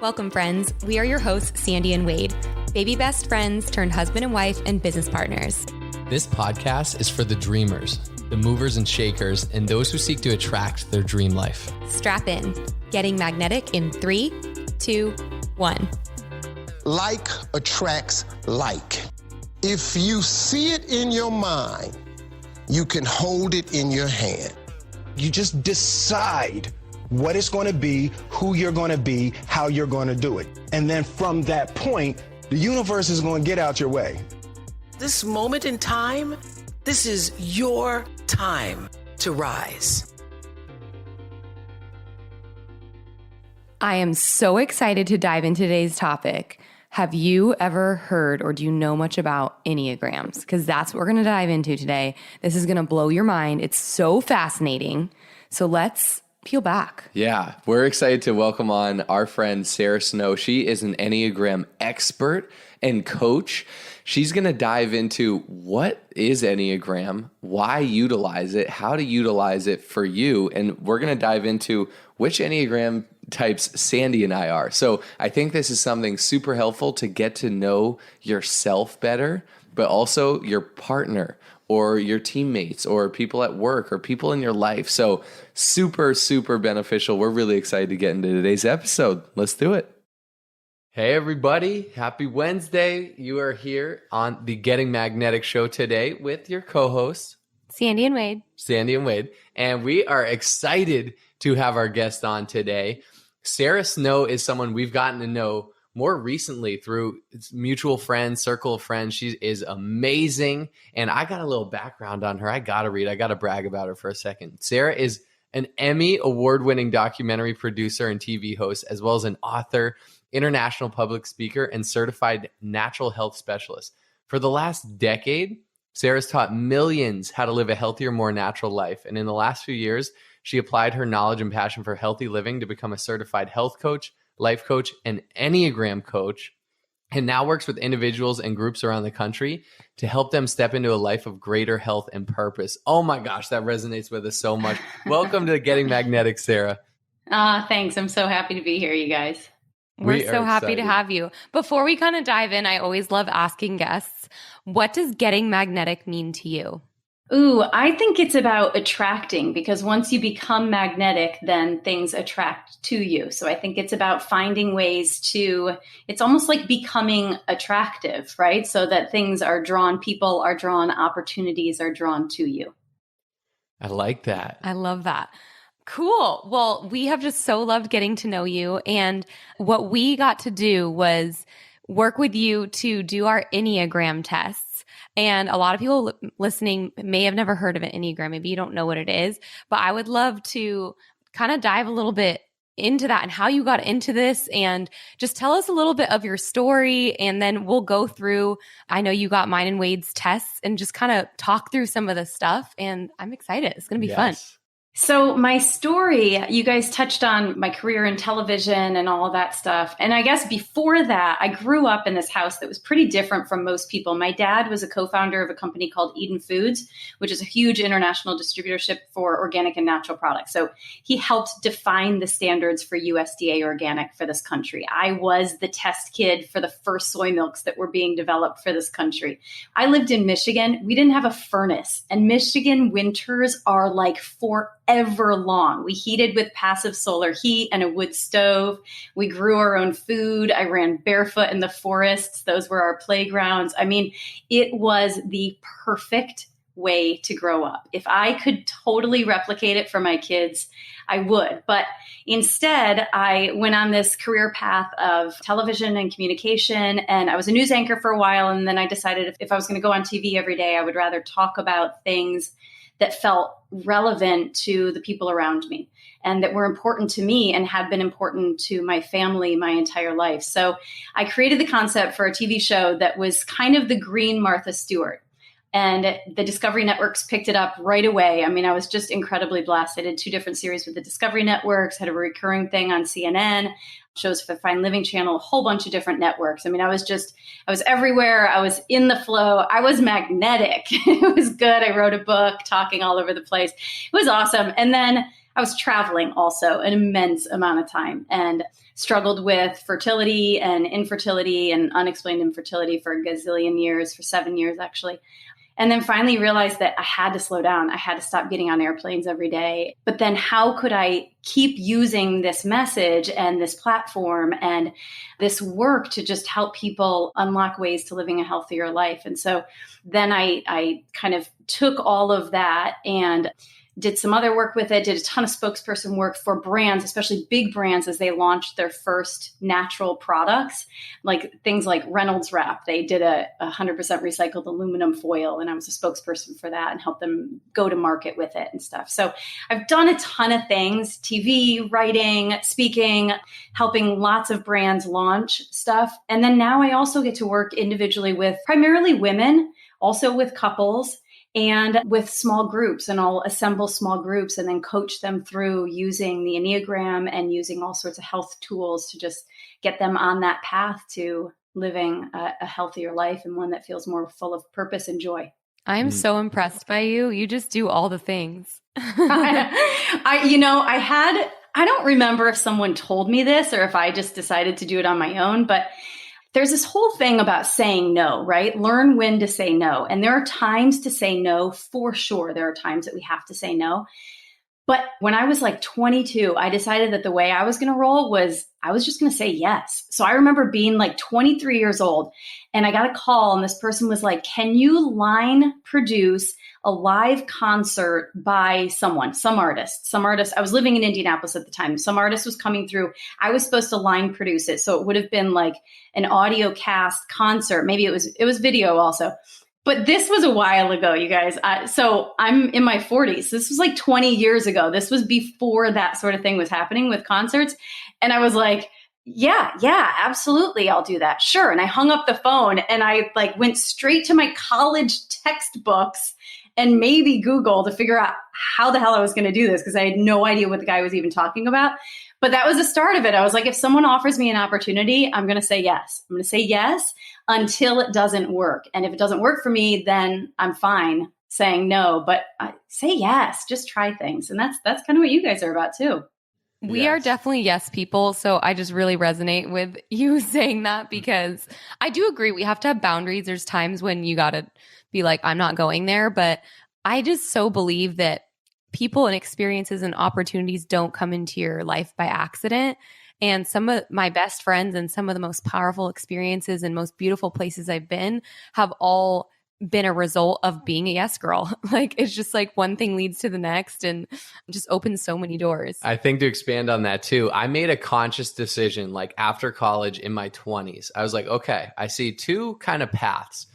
Welcome, friends. We are your hosts, Sandy and Wade, baby best friends turned husband and wife and business partners. This podcast is for the dreamers, the movers and shakers, and those who seek to attract their dream life. Strap in. Getting magnetic in 3, 2, 1. Like attracts like. If you see it in your mind, you can hold it in your hand. You just decide what it's going to be, who you're going to be, how you're going to do it. And then from that point, the universe is going to get out your way. This moment in time, this is your time to rise. I am so excited to dive into today's topic. Have you ever heard or do you know much about Enneagrams? Because that's what we're going to dive into today. This is going to blow your mind. It's so fascinating. So let's peel back. Yeah, we're excited to welcome on our friend Sara Snow. She is an Enneagram expert and coach. She's going to dive into what is Enneagram, why utilize it, how to utilize it for you, and we're going to dive into which Enneagram types Sandy and I are. So I think this is something super helpful to get to know yourself better, but also your partner or your teammates or people at work or people in your life. So super, super beneficial. We're really excited to get into today's episode. Let's do it. Hey, everybody. Happy Wednesday. You are here on the Getting Magnetic show today with your co-hosts, Sandy and Wade. And we are excited to have our guest on today. Sara Snow is someone we've gotten to know more recently through mutual friends, circle of friends. She is amazing. And I got a little background on her. I got to brag about her for a second. Sara is an Emmy award-winning documentary producer and TV host, as well as an author, international public speaker, and certified natural health specialist. For the last decade, Sara's taught millions how to live a healthier, more natural life. And in the last few years, she applied her knowledge and passion for healthy living to become a certified health coach, life coach, and Enneagram coach, and now works with individuals and groups around the country to help them step into a life of greater health and purpose. Oh my gosh, that resonates with us so much. Welcome to Getting Magnetic, Sara. Thanks. I'm so happy to be here, you guys. We're so happy to have you. Before we kind of dive in, I always love asking guests, what does getting magnetic mean to you? Ooh, I think it's about attracting, because once you become magnetic, then things attract to you. So I think it's about finding ways it's almost like becoming attractive, right? So that things are drawn, people are drawn, opportunities are drawn to you. I like that. I love that. Cool. Well, we have just so loved getting to know you. And what we got to do was work with you to do our Enneagram tests. And a lot of people listening may have never heard of an Enneagram. Maybe you don't know what it is, but I would love to kind of dive a little bit into that and how you got into this, and just tell us a little bit of your story. And then we'll go through, I know you got mine and Wade's tests, and just kind of talk through some of the stuff. And I'm excited. It's going to be fun. So my story, you guys touched on my career in television and all of that stuff. And I guess before that, I grew up in this house that was pretty different from most people. My dad was a co-founder of a company called Eden Foods, which is a huge international distributorship for organic and natural products. So he helped define the standards for USDA organic for this country. I was the test kid for the first soy milks that were being developed for this country. I lived in Michigan. We didn't have a furnace, and Michigan winters are like forever long. We heated with passive solar heat and a wood stove. We grew our own food. I ran barefoot in the forests. Those were our playgrounds. I mean, it was the perfect way to grow up. If I could totally replicate it for my kids, I would. But instead, I went on this career path of television and communication, and I was a news anchor for a while. And then I decided if I was going to go on TV every day, I would rather talk about things that felt relevant to the people around me and that were important to me and have been important to my family my entire life. So I created the concept for a TV show that was kind of the green Martha Stewart. And the Discovery Networks picked it up right away. I mean, I was just incredibly blessed. I did 2 different series with the Discovery Networks, had a recurring thing on CNN, shows for the Fine Living Channel, a whole bunch of different networks. I mean, I was everywhere. I was in the flow. I was magnetic. It was good. I wrote a book talking all over the place. It was awesome. And then I was traveling also an immense amount of time and struggled with fertility and infertility and unexplained infertility for a gazillion years, for 7 years actually. And then finally realized that I had to slow down. I had to stop getting on airplanes every day. But then how could I keep using this message and this platform and this work to just help people unlock ways to living a healthier life? And so then I kind of took all of that and did some other work with it, did a ton of spokesperson work for brands, especially big brands as they launched their first natural products, like things like Reynolds Wrap. They did a 100% recycled aluminum foil, and I was a spokesperson for that and helped them go to market with it and stuff. So I've done a ton of things, TV, writing, speaking, helping lots of brands launch stuff. And then now I also get to work individually with primarily women, also with couples, and with small groups, and I'll assemble small groups and then coach them through using the Enneagram and using all sorts of health tools to just get them on that path to living a healthier life and one that feels more full of purpose and joy. I'm so impressed by you. You just do all the things. I don't remember if someone told me this or if I just decided to do it on my own, but there's this whole thing about saying no, right? Learn when to say no. And there are times to say no, for sure. There are times that we have to say no. But when I was like 22, I decided that the way I was going to roll was I was just going to say yes. So I remember being like 23 years old and I got a call and this person was like, can you line produce a live concert by some artist. I was living in Indianapolis at the time. Some artist was coming through. I was supposed to line produce it. So it would have been like an audio cast concert. Maybe it was video also. But this was a while ago, you guys. So I'm in my 40s. This was like 20 years ago. This was before that sort of thing was happening with concerts. And I was like, yeah, absolutely. I'll do that. Sure. And I hung up the phone and I like went straight to my college textbooks and maybe Google to figure out how the hell I was going to do this because I had no idea what the guy was even talking about. But that was the start of it. I was like, if someone offers me an opportunity, I'm going to say yes. I'm going to say yes until it doesn't work. And if it doesn't work for me, then I'm fine saying no. But say yes, just try things. And that's kind of what you guys are about too. We are definitely yes people. So I just really resonate with you saying that because I do agree we have to have boundaries. There's times when you got to be like, I'm not going there. But I just so believe that people and experiences and opportunities don't come into your life by accident. And some of my best friends and some of the most powerful experiences and most beautiful places I've been have all been a result of being a yes girl. Like it's just like one thing leads to the next and just opens so many doors. I think to expand on that too, I made a conscious decision like after college in my 20s. I was like, okay, I see two kind of paths.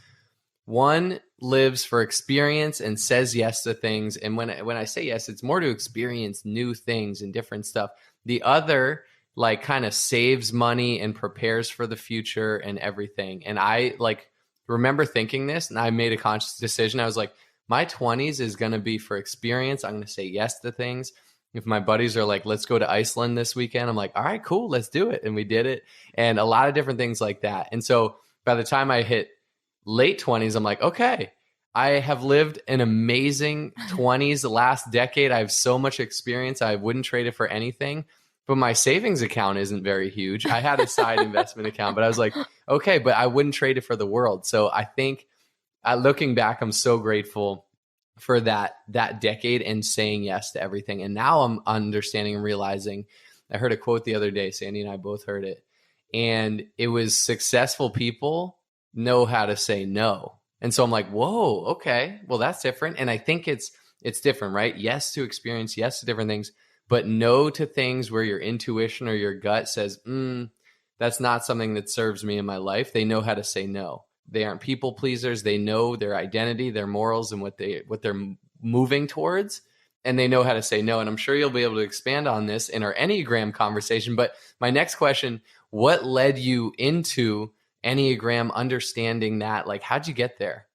One lives for experience and says yes to things. And when I say yes, it's more to experience new things and different stuff. The other like kind of saves money and prepares for the future and everything. And I like remember thinking this and I made a conscious decision. I was like, my 20s is going to be for experience. I'm going to say yes to things. If my buddies are like, let's go to Iceland this weekend, I'm like, all right, cool, let's do it. And we did it. And a lot of different things like that. And so by the time I hit late 20s, I'm like, okay, I have lived an amazing 20s. The last decade, I have so much experience. I wouldn't trade it for anything. But my savings account isn't very huge. I had a side investment account, but I was like, okay, but I wouldn't trade it for the world. So I think looking back, I'm so grateful for that decade and saying yes to everything. And now I'm understanding and realizing, I heard a quote the other day, Sandy and I both heard it. And it was successful people know how to say no. And so I'm like, whoa, okay, well, that's different. And I think it's different, right? Yes to experience, yes to different things, but no to things where your intuition or your gut says, that's not something that serves me in my life. They know how to say no. They aren't people pleasers. They know their identity, their morals, and what they're moving towards. And they know how to say no. And I'm sure you'll be able to expand on this in our Enneagram conversation. But my next question, what led you into Enneagram, understanding that? Like, how'd you get there?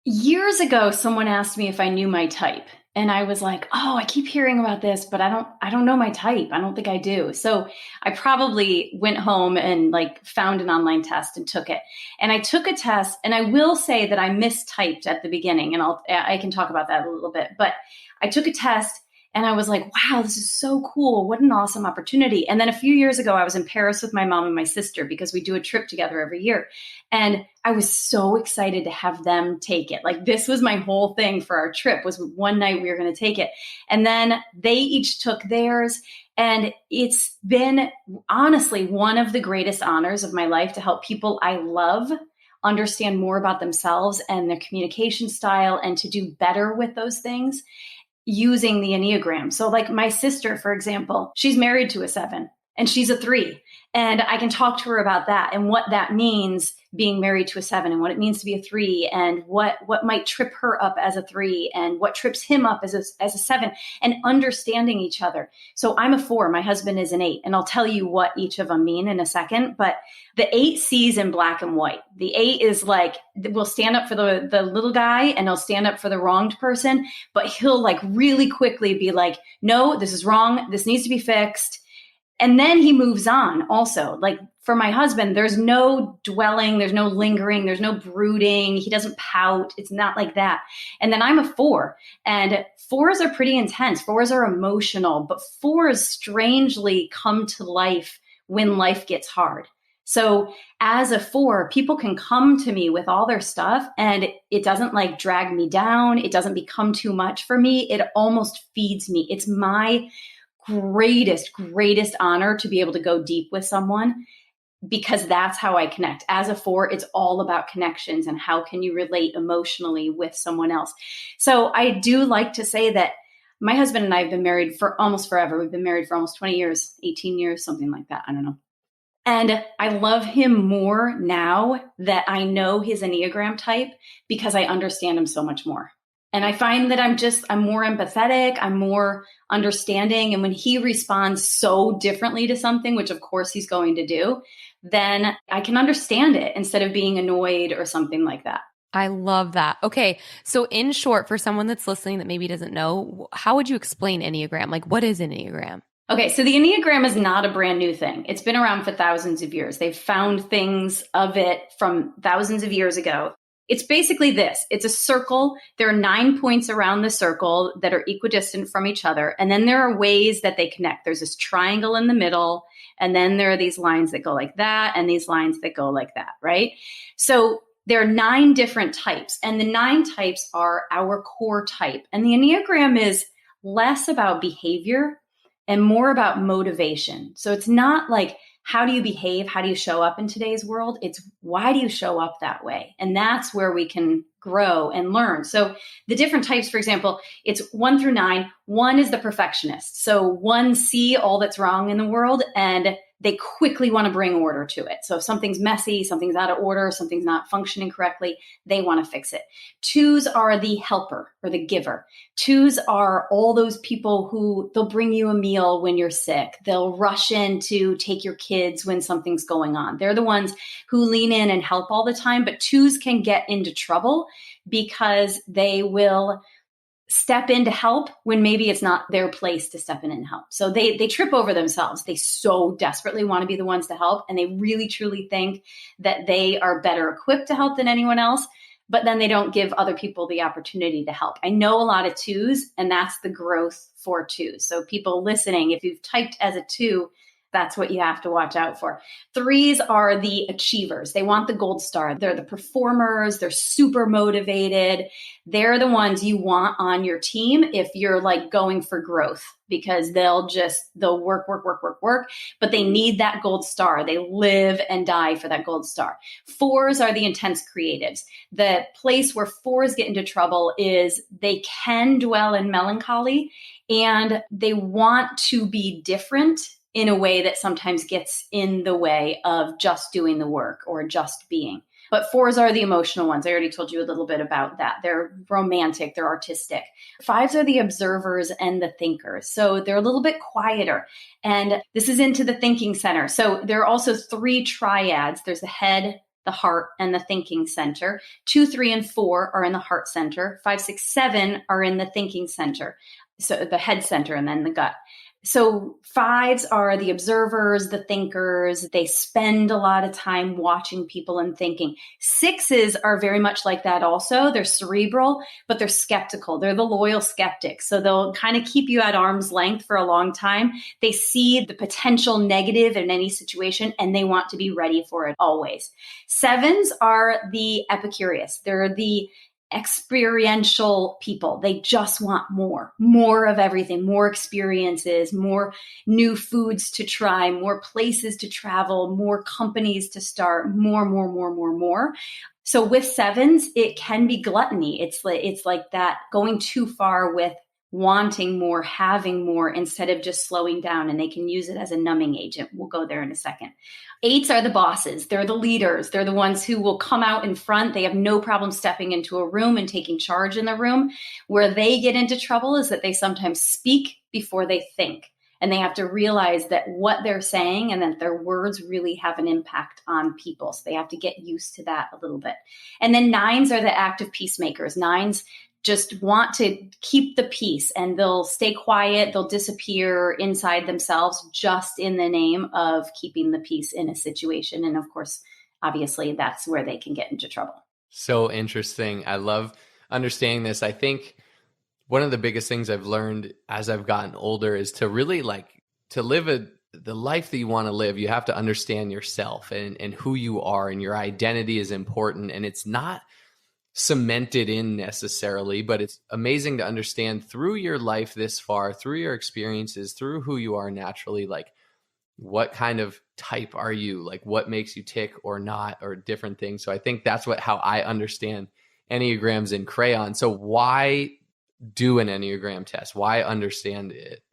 Years ago, someone asked me if I knew my type. And I was like, oh, I keep hearing about this, but I don't know my type. I don't think I do. So I probably went home and like found an online test and took it. And I took a test, and I will say that I mistyped at the beginning, and I can talk about that a little bit. But I took a test And I was like, wow, this is so cool. What an awesome opportunity. And then a few years ago, I was in Paris with my mom and my sister because we do a trip together every year. And I was so excited to have them take it. Like this was my whole thing for our trip was one night we were going to take it. And then they each took theirs. And it's been honestly one of the greatest honors of my life to help people I love understand more about themselves and their communication style and to do better with those things using the Enneagram. So like my sister, for example, she's married to a 7 and she's a 3. And I can talk to her about that and what that means being married to a 7 and what it means to be a 3 and what might trip her up as a 3 and what trips him up as a 7 and understanding each other. So I'm a 4, my husband is an 8, and I'll tell you what each of them mean in a second. But the 8 sees in black and white. The 8 is like, will stand up for the little guy and he'll stand up for the wronged person, but he'll like really quickly be like, no, this is wrong. This needs to be fixed. And then he moves on also. Like for my husband, there's no dwelling, there's no lingering, there's no brooding. He doesn't pout. It's not like that. And then I'm a 4, and 4s are pretty intense. 4s are emotional, but 4s strangely come to life when life gets hard. So as a 4, people can come to me with all their stuff and it doesn't like drag me down. It doesn't become too much for me. It almost feeds me. It's my greatest honor to be able to go deep with someone because that's how I connect. As a 4, it's all about connections and how can you relate emotionally with someone else. So I do like to say that my husband and I have been married for almost forever. We've been married for almost 20 years, 18 years, something like that. I don't know. And I love him more now that I know his Enneagram type because I understand him so much more. And I find that I'm more empathetic, I'm more understanding. And when he responds so differently to something, which of course he's going to do, then I can understand it instead of being annoyed or something like that. I love that. Okay. So in short, for someone that's listening that maybe doesn't know, how would you explain Enneagram? Like what is an Enneagram? Okay, so the Enneagram is not a brand new thing. It's been around for thousands of years. They've found things of it from thousands of years ago. It's basically this. It's a circle. There are 9 points around the circle that are equidistant from each other. And then there are ways that they connect. There's this triangle in the middle. And then there are these lines that go like that and these lines that go like that, right? So there are 9 different types. And the 9 types are our core type. And the Enneagram is less about behavior and more about motivation. So it's not like, how do you behave? How do you show up in today's world? It's why do you show up that way? And that's where we can grow and learn. So the different types, for example, it's 1 through 9. 1 is the perfectionist. So 1 see all that's wrong in the world and they quickly want to bring order to it. So if something's messy, something's out of order, something's not functioning correctly, they want to fix it. 2s are the helper or the giver. 2s are all those people who they'll bring you a meal when you're sick. They'll rush in to take your kids when something's going on. They're the ones who lean in and help all the time, but 2s can get into trouble because they will step in to help when maybe it's not their place to step in and help. So they trip over themselves. They so desperately want to be the ones to help. And they really, truly think that they are better equipped to help than anyone else. But then they don't give other people the opportunity to help. I know a lot of 2s, and that's the growth for 2s. So people listening, if you've typed as a 2, that's what you have to watch out for. 3s are the achievers. They want the gold star. They're the performers. They're super motivated. They're the ones you want on your team if you're like going for growth because they'll work, but they need that gold star. They live and die for that gold star. 4s are the intense creatives. The place where 4s get into trouble is they can dwell in melancholy and they want to be different in a way that sometimes gets in the way of just doing the work or just being. But 4s are the emotional ones. I already told you a little bit about that. They're romantic, they're artistic. 5s are the observers and the thinkers. So they're a little bit quieter. And this is into the thinking center. So there are also 3 triads. There's the head, the heart, and the thinking center. 2, 3, and 4 are in the heart center. 5, 6, 7 are in the thinking center. So the head center and then the gut. So fives are the observers, the thinkers. They spend a lot of time watching people and thinking. Sixes are very much like that also. They're cerebral, but they're skeptical. They're the loyal skeptics. So they'll kind of keep you at arm's length for a long time. They see the potential negative in any situation and they want to be ready for it always. Sevens are the Epicurious. They're the experiential people. They just want more of everything, more experiences, more new foods to try, more places to travel, more companies to start, more. So with sevens, it can be gluttony. It's like that going too far with wanting more, having more instead of just slowing down, and they can use it as a numbing agent. We'll go there in a second. Eights are the bosses. They're the leaders. They're the ones who will come out in front. They have no problem stepping into a room and taking charge in the room. Where they get into trouble is that they sometimes speak before they think. And they have to realize that what they're saying and that their words really have an impact on people. So they have to get used to that a little bit. And then nines are the active peacemakers. Nines just want to keep the peace and they'll stay quiet. They'll disappear inside themselves just in the name of keeping the peace in a situation. And of course, obviously, that's where they can get into trouble. So interesting. I love understanding this. I think one of the biggest things I've learned as I've gotten older is to really to live the life that you want to live. You have to understand yourself and who you are, and your identity is important. And it's not cemented in necessarily, but it's amazing to understand through your life this far, through your experiences, through who you are naturally, what kind of type are you, what makes you tick or not, or different things. So I think that's how I understand Enneagrams in crayon. So why do an Enneagram test? Why understand it?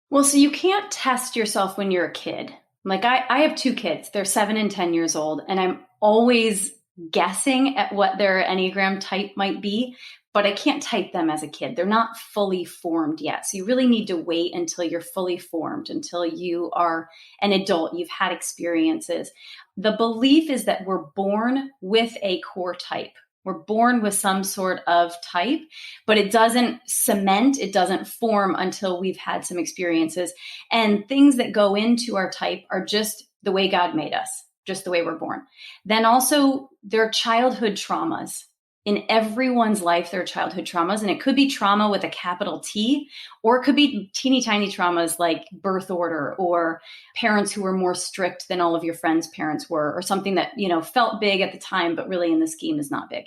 Well, so you can't test yourself when you're a kid. I have two kids. They're 7 and 10 years old, and I'm always guessing at what their Enneagram type might be, but I can't type them as a kid. They're not fully formed yet. So you really need to wait until you're fully formed, until you are an adult, you've had experiences. The belief is that we're born with a core type. We're born with some sort of type, but it doesn't cement, it doesn't form until we've had some experiences. And things that go into our type are just the way God made us, just the way we're born. Then also there are childhood traumas. In everyone's life, there are childhood traumas, and it could be trauma with a capital T, or it could be teeny tiny traumas like birth order or parents who were more strict than all of your friends' parents were, or something that, felt big at the time, but really in the scheme is not big.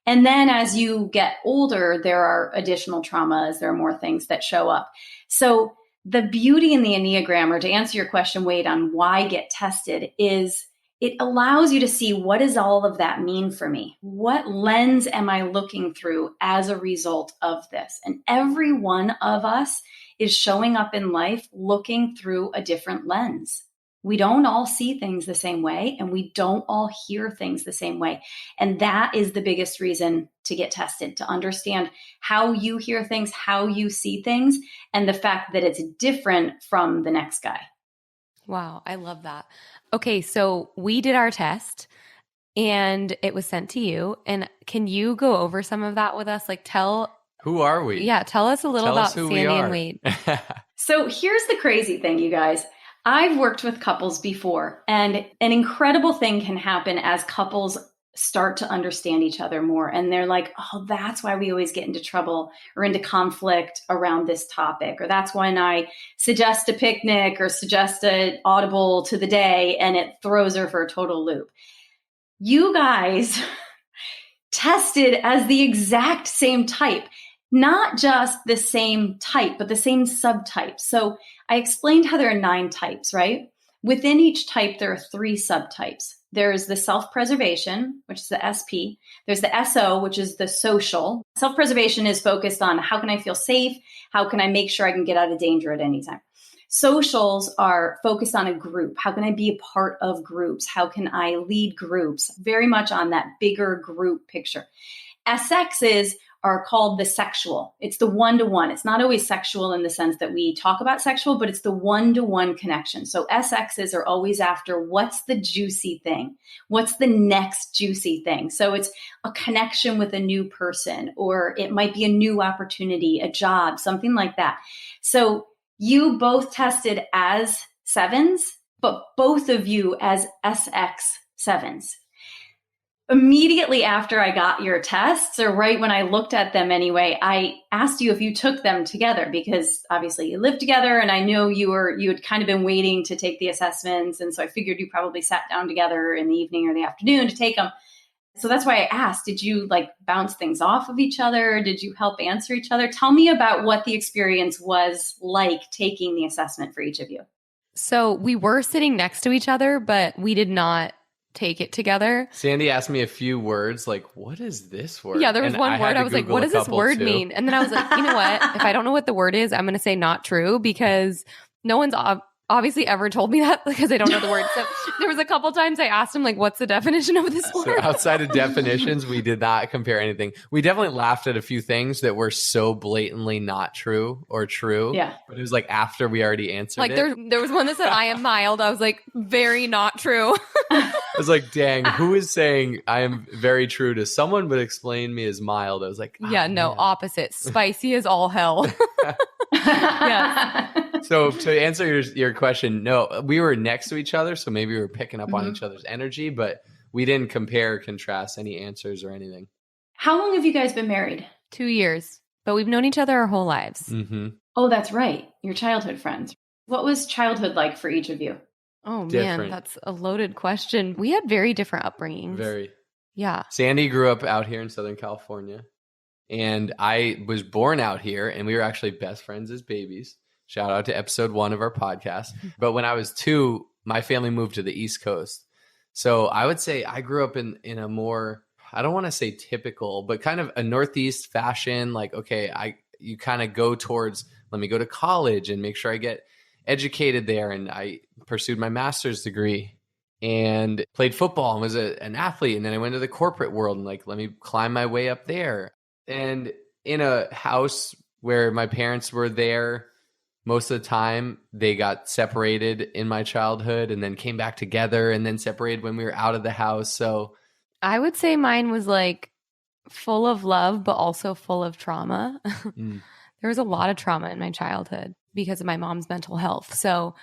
And then as you get older, there are additional traumas. There are more things that show up. So the beauty in the Enneagram, or to answer your question, Wade, on why get tested, is it allows you to see, what does all of that mean for me? What lens am I looking through as a result of this? And every one of us is showing up in life looking through a different lens. We don't all see things the same way, and we don't all hear things the same way. And that is the biggest reason to get tested, to understand how you hear things, how you see things, and the fact that it's different from the next guy. Wow, I love that. Okay, so we did our test and it was sent to you. And can you go over some of that with us? Who are we? Yeah, tell us a little about Sandy and Wade. So here's the crazy thing, you guys. I've worked with couples before, and an incredible thing can happen as couples start to understand each other more. And they're like, oh, that's why we always get into trouble or into conflict around this topic. Or that's when I suggest a picnic or suggest an audible to the day and it throws her for a total loop. You guys tested as the exact same type, not just the same type, but the same subtype. So I explained how there are 9 types, right? Within each type, there are 3 subtypes. There's the self-preservation, which is the SP. There's the SO, which is the social. Self-preservation is focused on how can I feel safe? How can I make sure I can get out of danger at any time? Socials are focused on a group. How can I be a part of groups? How can I lead groups? Very much on that bigger group picture. SXs are called the sexual. It's the one-to-one. It's not always sexual in the sense that we talk about sexual, but it's the one-to-one connection. So SXs are always after what's the juicy thing? What's the next juicy thing? So it's a connection with a new person, or it might be a new opportunity, a job, something like that. So You both tested as 7s, but both of you as SX 7s. Immediately after I got your tests, or right when I looked at them anyway, I asked you if you took them together, because obviously you lived together and I know you had kind of been waiting to take the assessments. And so I figured you probably sat down together in the evening or the afternoon to take them. So that's why I asked, did you like bounce things off of each other? Did you help answer each other? Tell me about what the experience was like taking the assessment for each of you. So we were sitting next to each other, but we did not take it together. Sandy asked me a few words like, what is this word? Yeah, there was one word. I was like, what does this word mean? And then I was like, you know what? If I don't know what the word is, I'm going to say not true, because no one's obviously ever told me that, because I don't know the word. So there was a couple times I asked him, like, what's the definition of this word? So outside of definitions, we did not compare anything. We definitely laughed at a few things that were so blatantly not true or true. Yeah. But it was like after we already answered Like it. there was one that said, I am mild. I was like, very not true. I was like, dang, who is saying I am very true to someone but explain me as mild? I was like, Yeah, no, opposite. Spicy as all hell. Yes. So to answer your question, no, we were next to each other, so maybe we were picking up on each other's energy, but we didn't compare or contrast any answers or anything. How long have you guys been married? 2 years, but we've known each other our whole lives. Mm-hmm. Oh, that's right. Your childhood friends. What was childhood like for each of you? Oh, Different. man, that's a loaded question. We had very different upbringings. Very. Yeah. Sandy grew up out here in Southern California, and I was born out here, and we were actually best friends as babies. Shout out to episode 1 of our podcast. But when I was 2, my family moved to the East Coast. So I would say I grew up in a more, I don't want to say typical, but kind of a Northeast fashion. Like, okay, you kind of go towards, let me go to college and make sure I get educated there. And I pursued my master's degree and played football and was an athlete. And then I went to the corporate world and like, let me climb my way up there. And in a house where my parents were there most of the time, they got separated in my childhood and then came back together and then separated when we were out of the house. So I would say mine was like full of love, but also full of trauma. There was a lot of trauma in my childhood because of my mom's mental health. So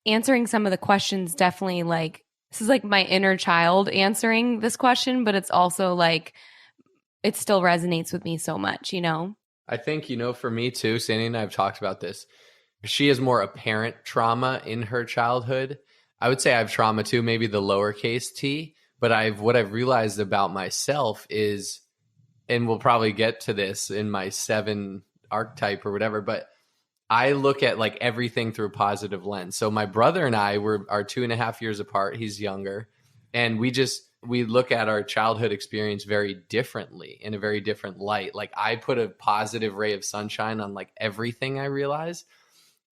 answering some of the questions, definitely like, this is like my inner child answering this question, but it's also like, it still resonates with me so much, you know? I think, for me too, Sandy and I have talked about this. She has more apparent trauma in her childhood. I would say I have trauma too, maybe the lowercase t, but what I've realized about myself is, and we'll probably get to this in my 7 archetype or whatever, but I look at like everything through a positive lens. So my brother and I are 2.5 years apart. He's younger. And we look at our childhood experience very differently, in a very different light. Like I put a positive ray of sunshine on like everything I realize.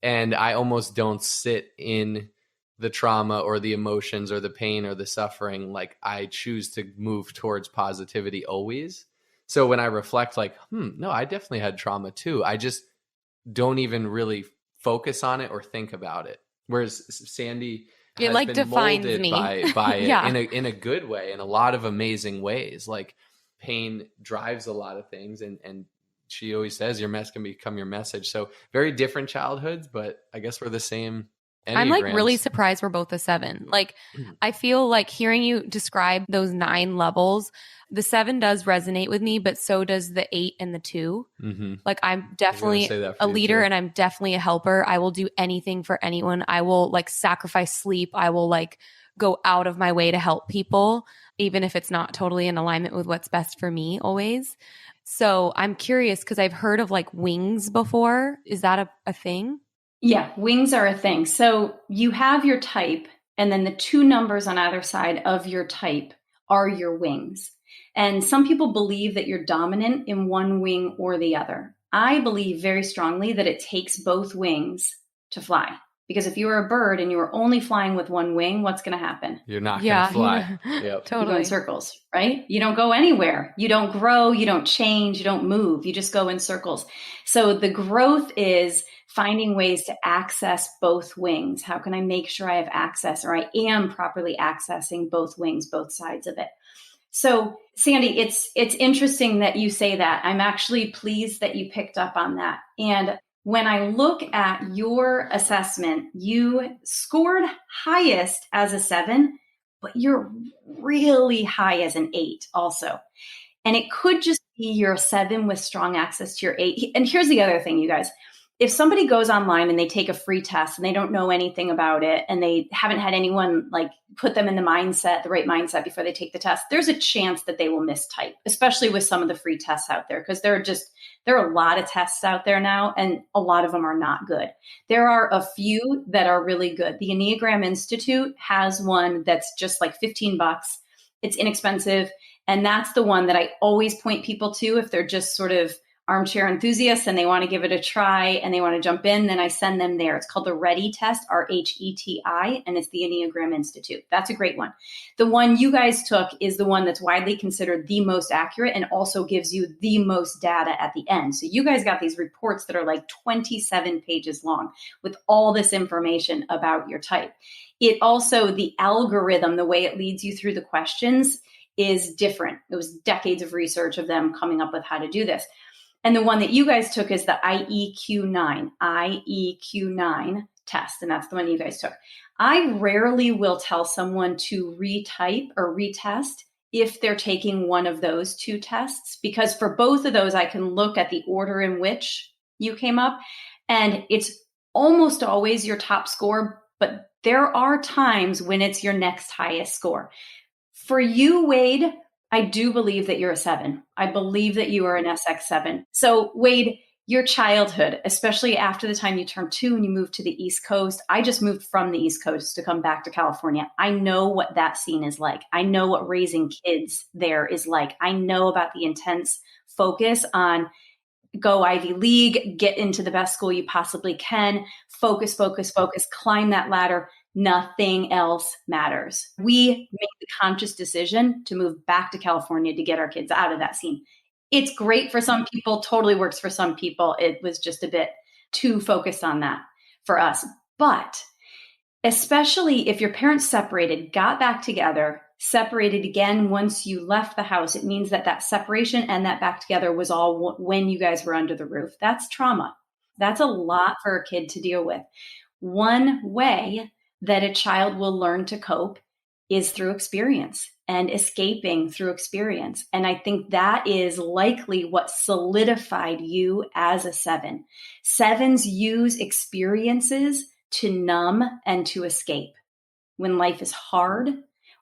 And I almost don't sit in the trauma or the emotions or the pain or the suffering. Like I choose to move towards positivity always. So when I reflect like, no, I definitely had trauma too. I just don't even really focus on it or think about it. Whereas Sandy has like been defines molded me by it Yeah. in a good way, in a lot of amazing ways. Like pain drives a lot of things, and she always says your mess can become your message. So very different childhoods, but I guess we're the same. I'm like Enneagrams. really surprised we're both a 7. Like I feel like hearing you describe those 9 levels, the 7 does resonate with me, but so does the 8 and the 2. Mm-hmm. Like I'm definitely say that for a you, leader too. and I'm definitely a helper. I will do anything for anyone. I will like sacrifice sleep. I will like go out of my way to help people, even if it's not totally in alignment with what's best for me always. So I'm curious because I've heard of like wings before. Is that a thing? Yeah, wings are a thing. So you have your type, and then the 2 numbers on either side of your type are your wings. And some people believe that you're dominant in one wing or the other. I believe very strongly that it takes both wings to fly. Because if you were a bird and you were only flying with one wing, what's going to happen? You're not going to fly. Yeah. Yep. You go Totally. in circles, right? You don't go anywhere. You don't grow. You don't change. You don't move. You just go in circles. So the growth is finding ways to access both wings. How can I make sure I have access, or I am properly accessing both wings, both sides of it? So Sandy, it's interesting that you say that. I'm actually pleased that you picked up on that. And when I look at your assessment, you scored highest as a 7, but you're really high as an 8 also. And it could just be you're a 7 with strong access to your 8. And here's the other thing, you guys. If somebody goes online and they take a free test and they don't know anything about it and they haven't had anyone like put them in the right mindset before they take the test, there's a chance that they will mistype, especially with some of the free tests out there, because there are a lot of tests out there now and a lot of them are not good. There are a few that are really good. The Enneagram Institute has one that's just like $15. It's inexpensive. And that's the one that I always point people to if they're just sort of armchair enthusiasts and they want to give it a try and they want to jump in, then I send them there. It's called the RETI test, RHETI, and it's the Enneagram Institute. That's a great one. The one you guys took is the one that's widely considered the most accurate and also gives you the most data at the end. So you guys got these reports that are like 27 pages long with all this information about your type. It also, the algorithm, the way it leads you through the questions is different. It was decades of research of them coming up with how to do this. And the one that you guys took is the IEQ9 test. And that's the one you guys took. I rarely will tell someone to retype or retest if they're taking one of those two tests, because for both of those, I can look at the order in which you came up. And it's almost always your top score, but there are times when it's your next highest score. For you, Wade, I do believe that you're a 7. I believe that you are an SX7. So Wade, your childhood, especially after the time you turned 2 and you moved to the East Coast, I just moved from the East Coast to come back to California. I know what that scene is like. I know what raising kids there is like. I know about the intense focus on go Ivy League, get into the best school you possibly can, focus, climb that ladder. Nothing else matters. We make the conscious decision to move back to California to get our kids out of that scene. It's great for some people, totally works for some people. It was just a bit too focused on that for us. But especially if your parents separated, got back together, separated again once you left the house, it means that that separation and that back together was all when you guys were under the roof. That's trauma. That's a lot for a kid to deal with. One way that a child will learn to cope is through experience and escaping through experience. And I think that is likely what solidified you as a 7. 7s use experiences to numb and to escape. When life is hard,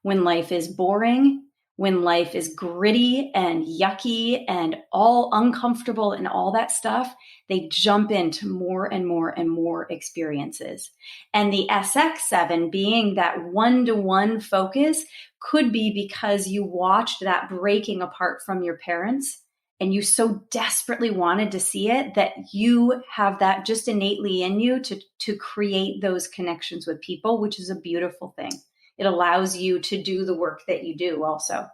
when life is boring, when life is gritty and yucky and all uncomfortable and all that stuff, they jump into more and more and more experiences. And the SX7 being that one-to-one focus could be because you watched that breaking apart from your parents and you so desperately wanted to see it that you have that just innately in you to create those connections with people, which is a beautiful thing. It allows you to do the work that you do also.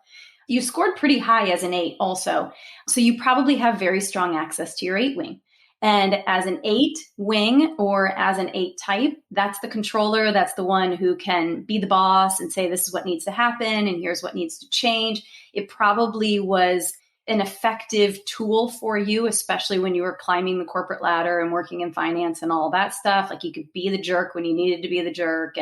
You scored pretty high as an 8 also. So you probably have very strong access to your 8 wing. And as an 8 wing or as an 8 type, that's the controller. That's the one who can be the boss and say, this is what needs to happen and here's what needs to change. It probably was an effective tool for you, especially when you were climbing the corporate ladder and working in finance and all that stuff. Like you could be the jerk when you needed to be the jerk.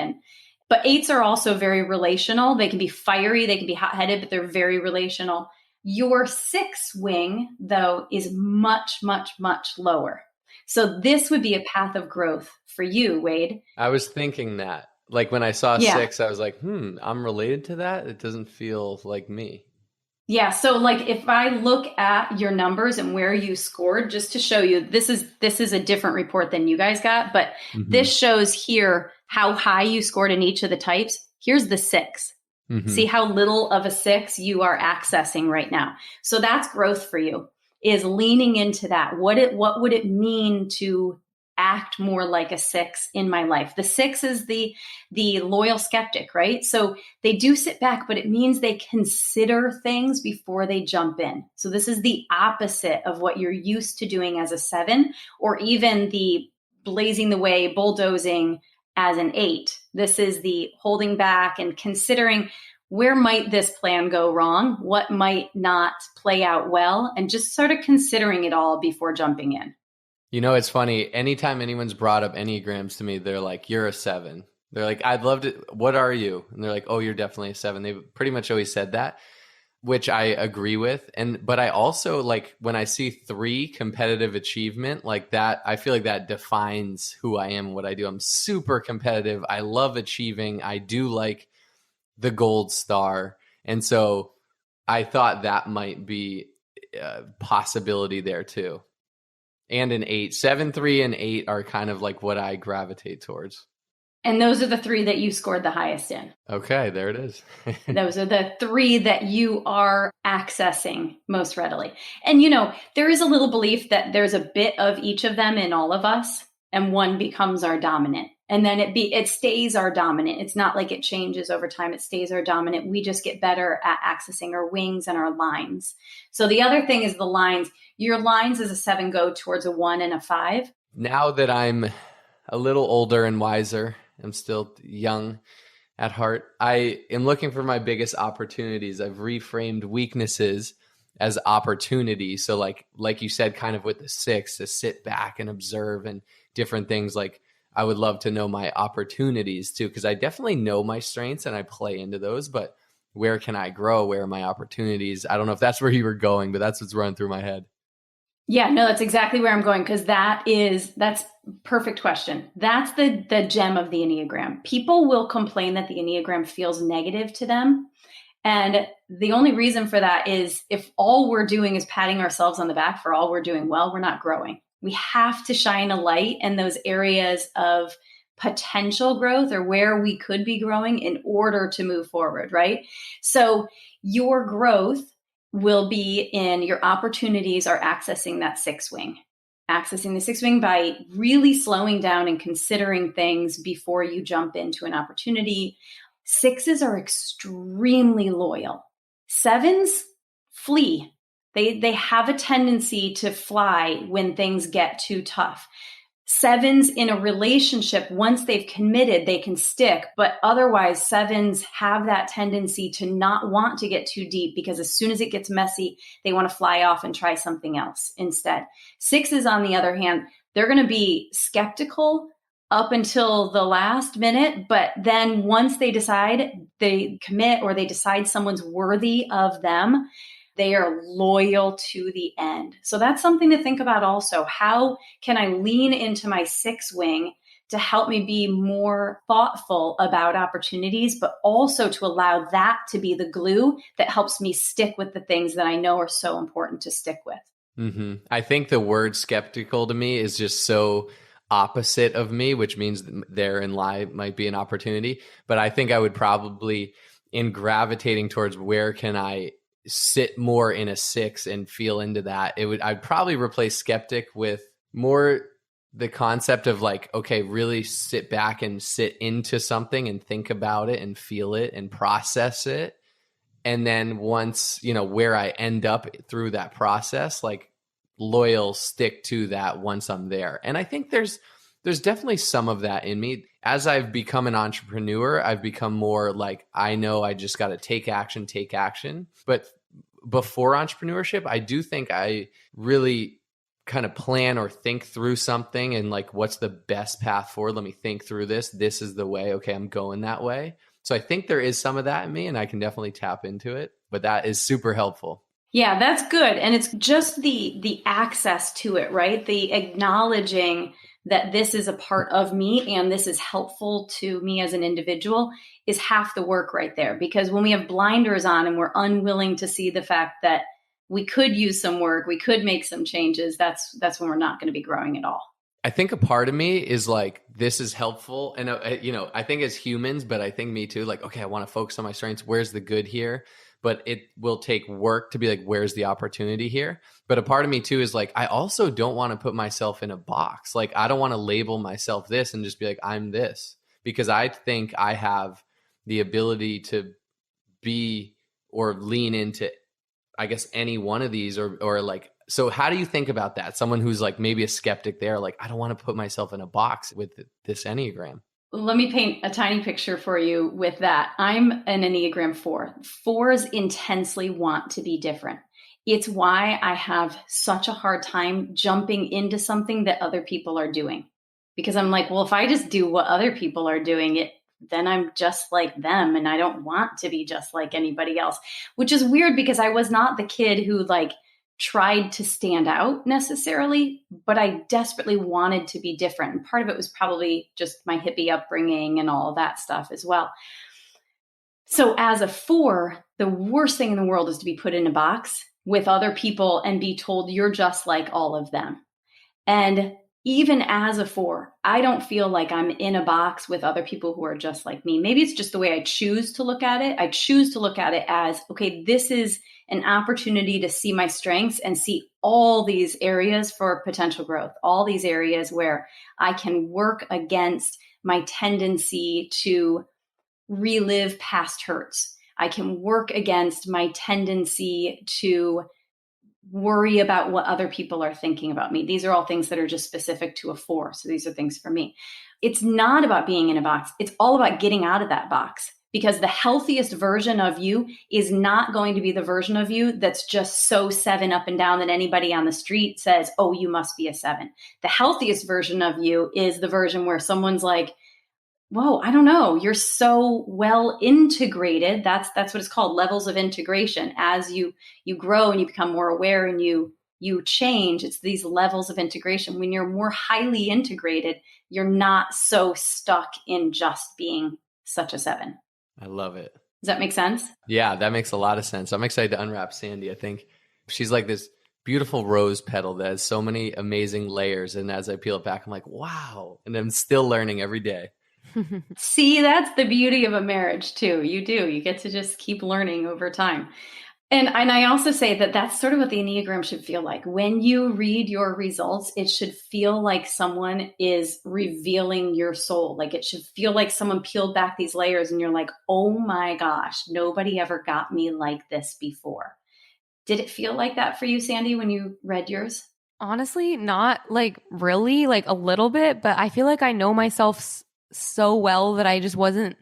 But 8s are also very relational. They can be fiery, they can be hot-headed, but they're very relational. Your 6 wing, though, is much, much, much lower. So this would be a path of growth for you, Wade. I was thinking that. Like when I saw 6, I was like, I'm related to that. It doesn't feel like me. Yeah. So like if I look at your numbers and where you scored, just to show you, this is a different report than you guys got, but this shows here how high you scored in each of the types. Here's the 6. See how little of a 6 you are accessing right now. So that's growth for you, is leaning into that. What would it mean to act more like a 6 in my life? The 6 is the loyal skeptic, right? So they do sit back, but it means they consider things before they jump in. So this is the opposite of what you're used to doing as a 7, or even the blazing the way, bulldozing as an 8. This is the holding back and considering, where might this plan go wrong? What might not play out well? And just sort of considering it all before jumping in. You know, it's funny. Anytime anyone's brought up Enneagrams to me, they're like, you're a 7. They're like, I'd love to, what are you? And they're like, oh, you're definitely a 7. They've pretty much always said that, which I agree with. But I also like when I see 3 competitive achievement like that, I feel like that defines who I am and what I do. I'm super competitive. I love achieving. I do like the gold star. And so I thought that might be a possibility there too. And an 8, 7, 3, and 8 are kind of like what I gravitate towards. And those are the 3 that you scored the highest in. Okay, there it is. Those are the 3 that you are accessing most readily. And, you know, there is a little belief that there's a bit of each of them in all of us, and one becomes our dominant. And then it stays our dominant. It's not like it changes over time. It stays our dominant. We just get better at accessing our wings and our lines. So the other thing is the lines. Your lines as a 7 go towards a 1 and a 5. Now that I'm a little older and wiser, I'm still young at heart, I am looking for my biggest opportunities. I've reframed weaknesses as opportunities. So like you said, kind of with the 6, to sit back and observe and different things. Like I would love to know my opportunities too, because I definitely know my strengths and I play into those, but where can I grow? Where are my opportunities? I don't know if that's where you were going, but that's what's running through my head. Yeah, no, that's exactly where I'm going, because that's perfect question. That's the gem of the Enneagram. People will complain that the Enneagram feels negative to them. And the only reason for that is if all we're doing is patting ourselves on the back for all we're doing well, we're not growing. We have to shine a light in those areas of potential growth or where we could be growing in order to move forward, right? So your growth will be in your opportunities are accessing that 6 wing. Accessing the 6 wing by really slowing down and considering things before you jump into an opportunity. 6s are extremely loyal. 7s flee. They have a tendency to fly when things get too tough. 7s in a relationship, once they've committed, they can stick. But otherwise, 7s have that tendency to not want to get too deep because as soon as it gets messy, they want to fly off and try something else instead. 6s, on the other hand, they're going to be skeptical up until the last minute. But then once they decide, they commit or they decide someone's worthy of them, they are loyal to the end. So that's something to think about also. How can I lean into my 6 wing to help me be more thoughtful about opportunities, but also to allow that to be the glue that helps me stick with the things that I know are so important to stick with? Mm-hmm. I think the word skeptical to me is just so opposite of me, which means therein might be an opportunity. But I think I would probably, in gravitating towards where can I sit more in a 6 and feel into that, I'd probably replace skeptic with more the concept of like, okay, really sit back and sit into something and think about it and feel it and process it. And then once, where I end up through that process, like loyal, stick to that once I'm there. And I think there's definitely some of that in me. As I've become an entrepreneur, I've become more like, I know I just got to take action. But before entrepreneurship, I do think I really kind of plan or think through something and like, what's the best path forward? Let me think through this. This is the way. Okay, I'm going that way. So I think there is some of that in me and I can definitely tap into it, but that is super helpful. Yeah, that's good. And it's just the access to it, right? The acknowledging that this is a part of me and this is helpful to me as an individual is half the work right there. Because when we have blinders on and we're unwilling to see the fact that we could use some work, we could make some changes, that's when we're not going to be growing at all. I think a part of me is like, this is helpful. And, I think as humans, but I think me too, like, okay, I want to focus on my strengths. Where's the good here? But it will take work to be like, where's the opportunity here? But a part of me too is like, I also don't want to put myself in a box. Like, I don't want to label myself this and just be like, I'm this, because I think I have the ability to be or lean into, I guess, any one of these or like, so how do you think about that? Someone who's like maybe a skeptic there, like, I don't want to put myself in a box with this Enneagram. Let me paint a tiny picture for you with that. I'm an Enneagram 4. 4s intensely want to be different. It's why I have such a hard time jumping into something that other people are doing. Because I'm like, well, if I just do what other people are doing, then I'm just like them, and I don't want to be just like anybody else, which is weird because I was not the kid who like tried to stand out necessarily, but I desperately wanted to be different. And part of it was probably just my hippie upbringing and all of that stuff as well. So as a 4, the worst thing in the world is to be put in a box with other people and be told you're just like all of them. And even as a 4, I don't feel like I'm in a box with other people who are just like me. Maybe it's just the way I choose to look at it. I choose to look at it as, okay, this is an opportunity to see my strengths and see all these areas for potential growth, all these areas where I can work against my tendency to relive past hurts. I can work against my tendency to worry about what other people are thinking about me. These are all things that are just specific to a 4. So these are things for me. It's not about being in a box. It's all about getting out of that box, because the healthiest version of you is not going to be the version of you that's just so 7 up and down that anybody on the street says, oh, you must be a 7. The healthiest version of you is the version where someone's like, whoa, I don't know. You're so well integrated. That's what it's called, levels of integration. As you grow and you become more aware and you change, it's these levels of integration. When you're more highly integrated, you're not so stuck in just being such a 7. I love it. Does that make sense? Yeah, that makes a lot of sense. I'm excited to unwrap Sandy. I think she's like this beautiful rose petal that has so many amazing layers. And as I peel it back, I'm like, wow. And I'm still learning every day. See, that's the beauty of a marriage too. You get to just keep learning over time. And I also say that that's sort of what the Enneagram should feel like. When you read your results, it should feel like someone is revealing your soul. Like it should feel like someone peeled back these layers and you're like, oh my gosh, nobody ever got me like this before. Did it feel like that for you, Sandy, when you read yours? Honestly, not like really, like a little bit, but I feel like I know myself so well that I just wasn't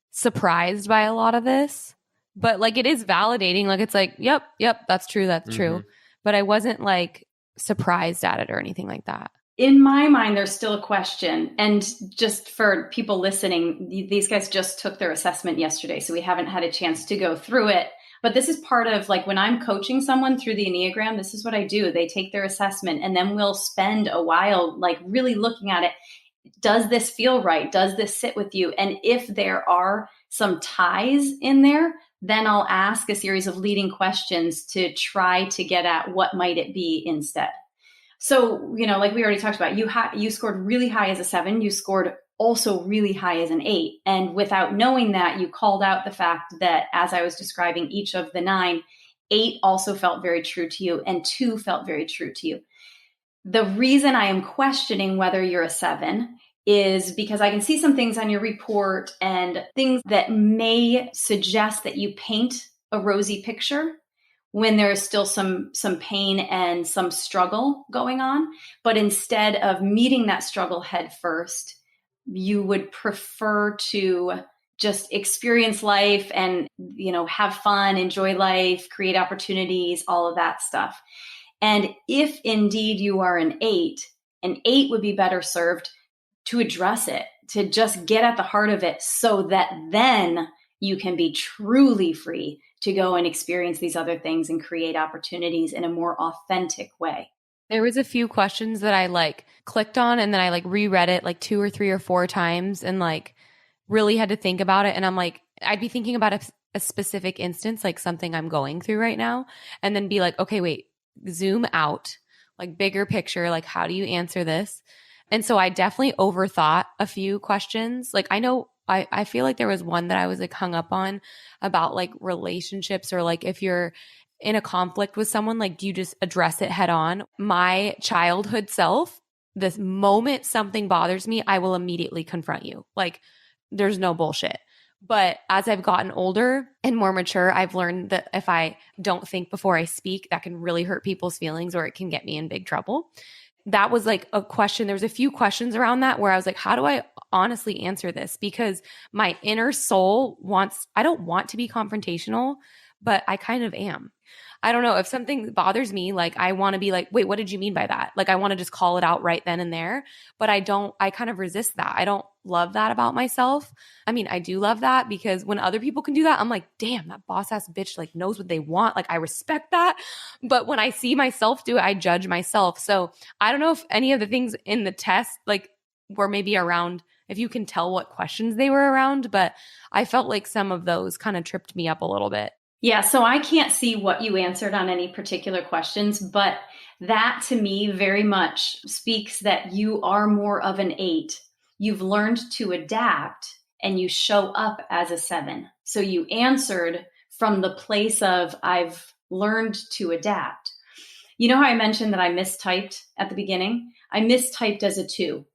surprised by a lot of this. But like it is validating. Like it's like, yep, that's true. That's true. But I wasn't like surprised at it or anything like that. In my mind, there's still a question. And just for people listening, these guys just took their assessment yesterday, so we haven't had a chance to go through it. But this is part of like when I'm coaching someone through the Enneagram, this is what I do. They take their assessment and then we'll spend a while like really looking at it. Does this feel right? Does this sit with you? And if there are some ties in there, then I'll ask a series of leading questions to try to get at what might it be instead. So, like we already talked about, you scored really high as a 7. You scored also really high as an 8. And without knowing that, you called out the fact that as I was describing each of the 9, 8 also felt very true to you and 2 felt very true to you. The reason I am questioning whether you're a 7 is because I can see some things on your report and things that may suggest that you paint a rosy picture when there is still some pain and some struggle going on. But instead of meeting that struggle head first, you would prefer to just experience life and, have fun, enjoy life, create opportunities, all of that stuff. And if indeed you are an 8 would be better served to address it, to just get at the heart of it so that then you can be truly free to go and experience these other things and create opportunities in a more authentic way. There was a few questions that I like clicked on and then I like reread it like 2 or 3 or 4 times and like really had to think about it. And I'm like, I'd be thinking about a specific instance, like something I'm going through right now, and then be like, okay, wait, zoom out, like bigger picture, like how do you answer this? And so I definitely overthought a few questions. Like I feel like there was one that I was like hung up on about like relationships, or like if you're in a conflict with someone, like do you just address it head on? My childhood self, this moment something bothers me, I will immediately confront you. Like there's no bullshit. But as I've gotten older and more mature, I've learned that if I don't think before I speak, that can really hurt people's feelings or it can get me in big trouble. That was like a question. There was a few questions around that where I was like, how do I honestly answer this? Because my inner soul I don't want to be confrontational, but I kind of am. I don't know if something bothers me, like I want to be like, wait, what did you mean by that? Like I want to just call it out right then and there, but I kind of resist that. I don't love that about myself. I mean, I do love that because when other people can do that, I'm like, damn, that boss ass bitch like knows what they want. Like I respect that. But when I see myself do it, I judge myself. So I don't know if any of the things in the test like were maybe around, if you can tell what questions they were around, but I felt like some of those kind of tripped me up a little bit. Yeah, so I can't see what you answered on any particular questions, but that to me very much speaks that you are more of an 8. You've learned to adapt and you show up as a 7. So you answered from the place of I've learned to adapt. You know how I mentioned that I mistyped at the beginning? I mistyped as a 2.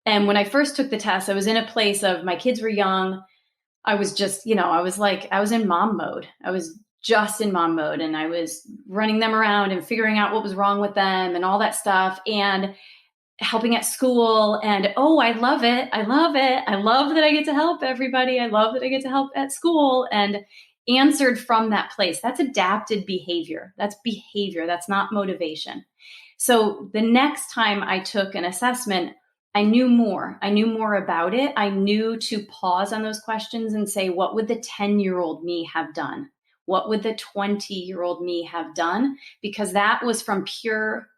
And when I first took the test, I was in a place of my kids were young. I was just, I was in mom mode. I was just in mom mode and I was running them around and figuring out what was wrong with them and all that stuff and helping at school. And, oh, I love it. I love it. I love that I get to help everybody. I love that I get to help at school, and answered from that place. That's adapted behavior. That's behavior. That's not motivation. So the next time I took an assessment, I knew more. I knew more about it. I knew to pause on those questions and say, what would the 10-year-old me have done? What would the 20-year-old me have done? Because that was from pure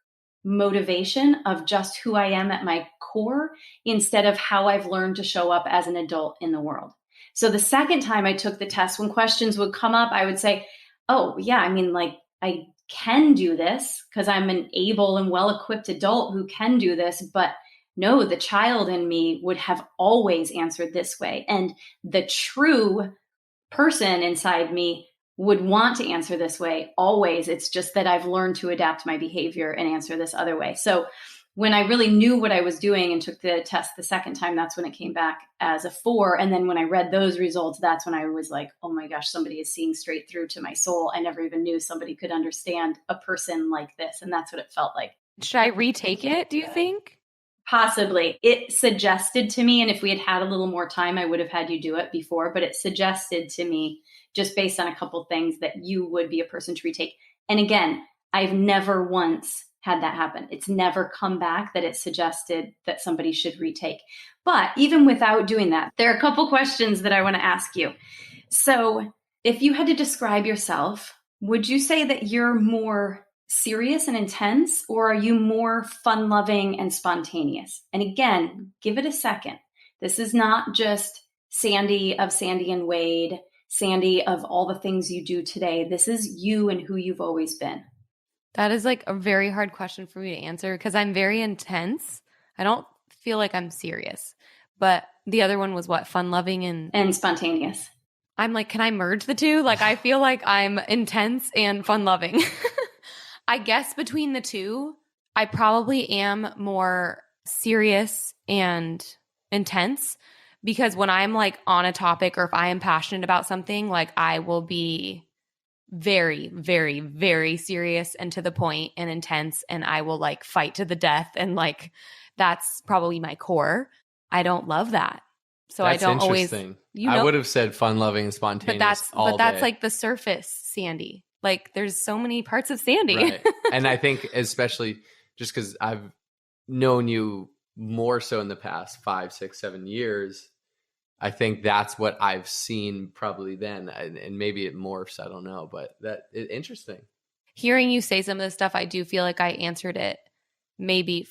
motivation of just who I am at my core instead of how I've learned to show up as an adult in the world. So the second time I took the test, when questions would come up, I would say, oh, yeah, I mean, like, I can do this because I'm an able and well-equipped adult who can do this, but no, the child in me would have always answered this way. And the true person inside me would want to answer this way always. It's just that I've learned to adapt my behavior and answer this other way. So when I really knew what I was doing and took the test the second time, that's when it came back as a 4. And then when I read those results, that's when I was like, oh my gosh, somebody is seeing straight through to my soul. I never even knew somebody could understand a person like this. And that's what it felt like. Should I retake it, do you think? Possibly. It suggested to me, and if we had had a little more time, I would have had you do it before, but it suggested to me, just based on a couple things, that you would be a person to retake. And again, I've never once had that happen. It's never come back that it suggested that somebody should retake. But even without doing that, there are a couple questions that I want to ask you. So if you had to describe yourself, would you say that you're more serious and intense, or are you more fun-loving and spontaneous? And again, give it a second. This is not just Sandy of Sandy and Wade, Sandy of all the things you do today. This is you and who you've always been. That is like a very hard question for me to answer because I'm very intense. I don't feel like I'm serious. But the other one was what? Fun-loving and spontaneous. I'm like, can I merge the two? Like, I feel like I'm intense and fun-loving. I guess between the two, I probably am more serious and intense because when I'm like on a topic or if I am passionate about something, like I will be very, very, very serious and to the point and intense, and I will like fight to the death, and like that's probably my core. I don't love that. So that's I don't always, I would have said fun-loving and spontaneous but that's day. like the surface Sandy. Like there's so many parts of Sandy. Right. And I think especially just because I've known you more so in the past 5, 6, 7 years, I think that's what I've seen probably then. And maybe it morphs, I don't know, but interesting. Hearing you say some of this stuff, I do feel like I answered it maybe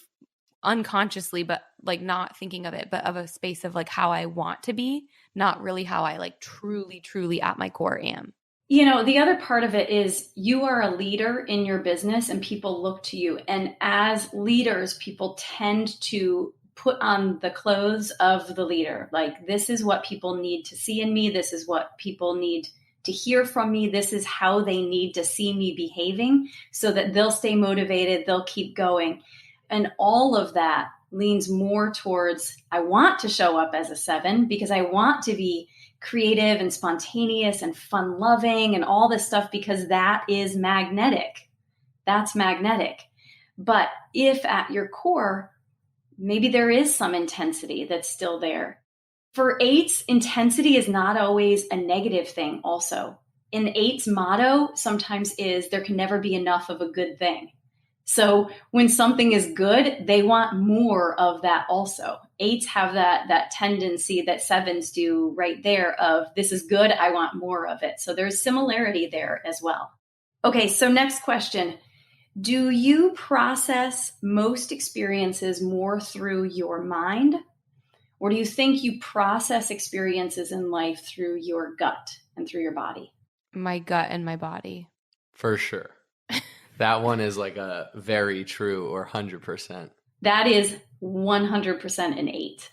unconsciously, but like not thinking of it, but of a space of like how I want to be, not really how I like truly, truly at my core am. You know, the other part of it is you are a leader in your business and people look to you. And as leaders, people tend to put on the clothes of the leader. Like, this is what people need to see in me. This is what people need to hear from me. This is how they need to see me behaving so that they'll stay motivated. They'll keep going. And all of that leans more towards, I want to show up as a 7 because I want to be creative and spontaneous and fun-loving and all this stuff because that is magnetic. That's magnetic. But if at your core, maybe there is some intensity that's still there. For 8s, intensity is not always a negative thing also. An eight's motto sometimes is there can never be enough of a good thing. So when something is good, they want more of that also. Eights have that tendency that sevens do right there of this is good, I want more of it. So there's similarity there as well. Okay, so next question. Do you process most experiences more through your mind? Or do you think you process experiences in life through your gut and through your body? My gut and my body. For sure. That one is like a very true or 100%. That is 100% an eight.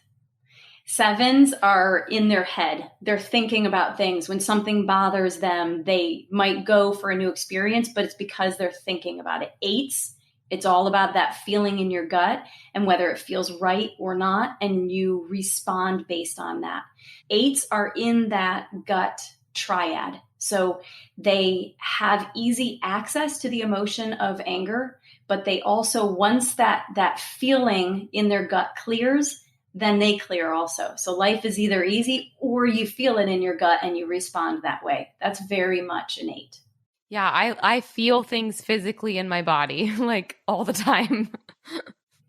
Sevens are in their head. They're thinking about things. When something bothers them, they might go for a new experience, but it's because they're thinking about it. Eights, it's all about that feeling in your gut and whether it feels right or not, and you respond based on that. Eights are in that gut triad. So they have easy access to the emotion of anger, but they also, once that feeling in their gut clears, then they clear also. So life is either easy or you feel it in your gut and you respond that way. That's very much an eight. Yeah, I feel things physically in my body like all the time.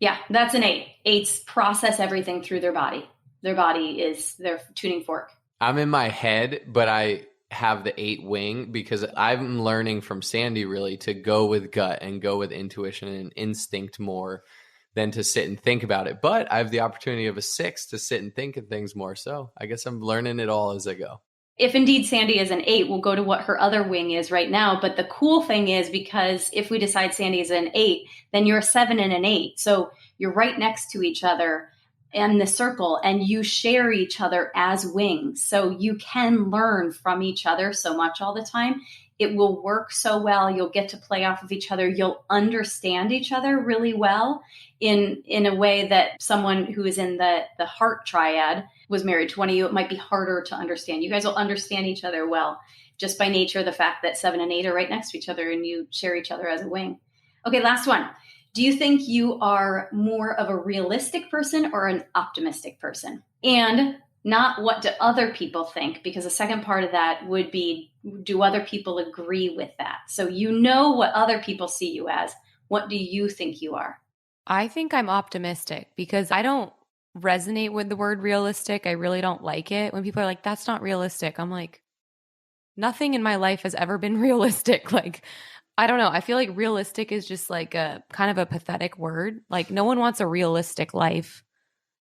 Yeah, that's an eight. Eights process everything through their body. Their body is their tuning fork. I'm in my head, but I have the 8 wing because I'm learning from Sandy really to go with gut and go with intuition and instinct more than to sit and think about it. But I have the opportunity of a 6 to sit and think of things more. So I guess I'm learning it all as I go. If indeed Sandy is an 8, we'll go to what her other wing is right now. But the cool thing is, because if we decide Sandy is an 8, then you're a 7 and an 8. So you're right next to each other in the circle and you share each other as wings. So you can learn from each other so much all the time. It will work so well. You'll get to play off of each other. You'll understand each other really well in a way that someone who is in the heart triad was married to one of you, it might be harder to understand. You guys will understand each other well, just by nature of the fact that 7 and 8 are right next to each other and you share each other as a wing. Okay, last one. Do you think you are more of a realistic person or an optimistic person? And not what do other people think, because the second part of that would be, do other people agree with that? So you know what other people see you as. What do you think you are? I think I'm optimistic because I don't resonate with the word realistic. I really don't like it. When people are like, that's not realistic. I'm like, nothing in my life has ever been realistic. Like, I don't know. I feel like realistic is just like a kind of a pathetic word. Like no one wants a realistic life.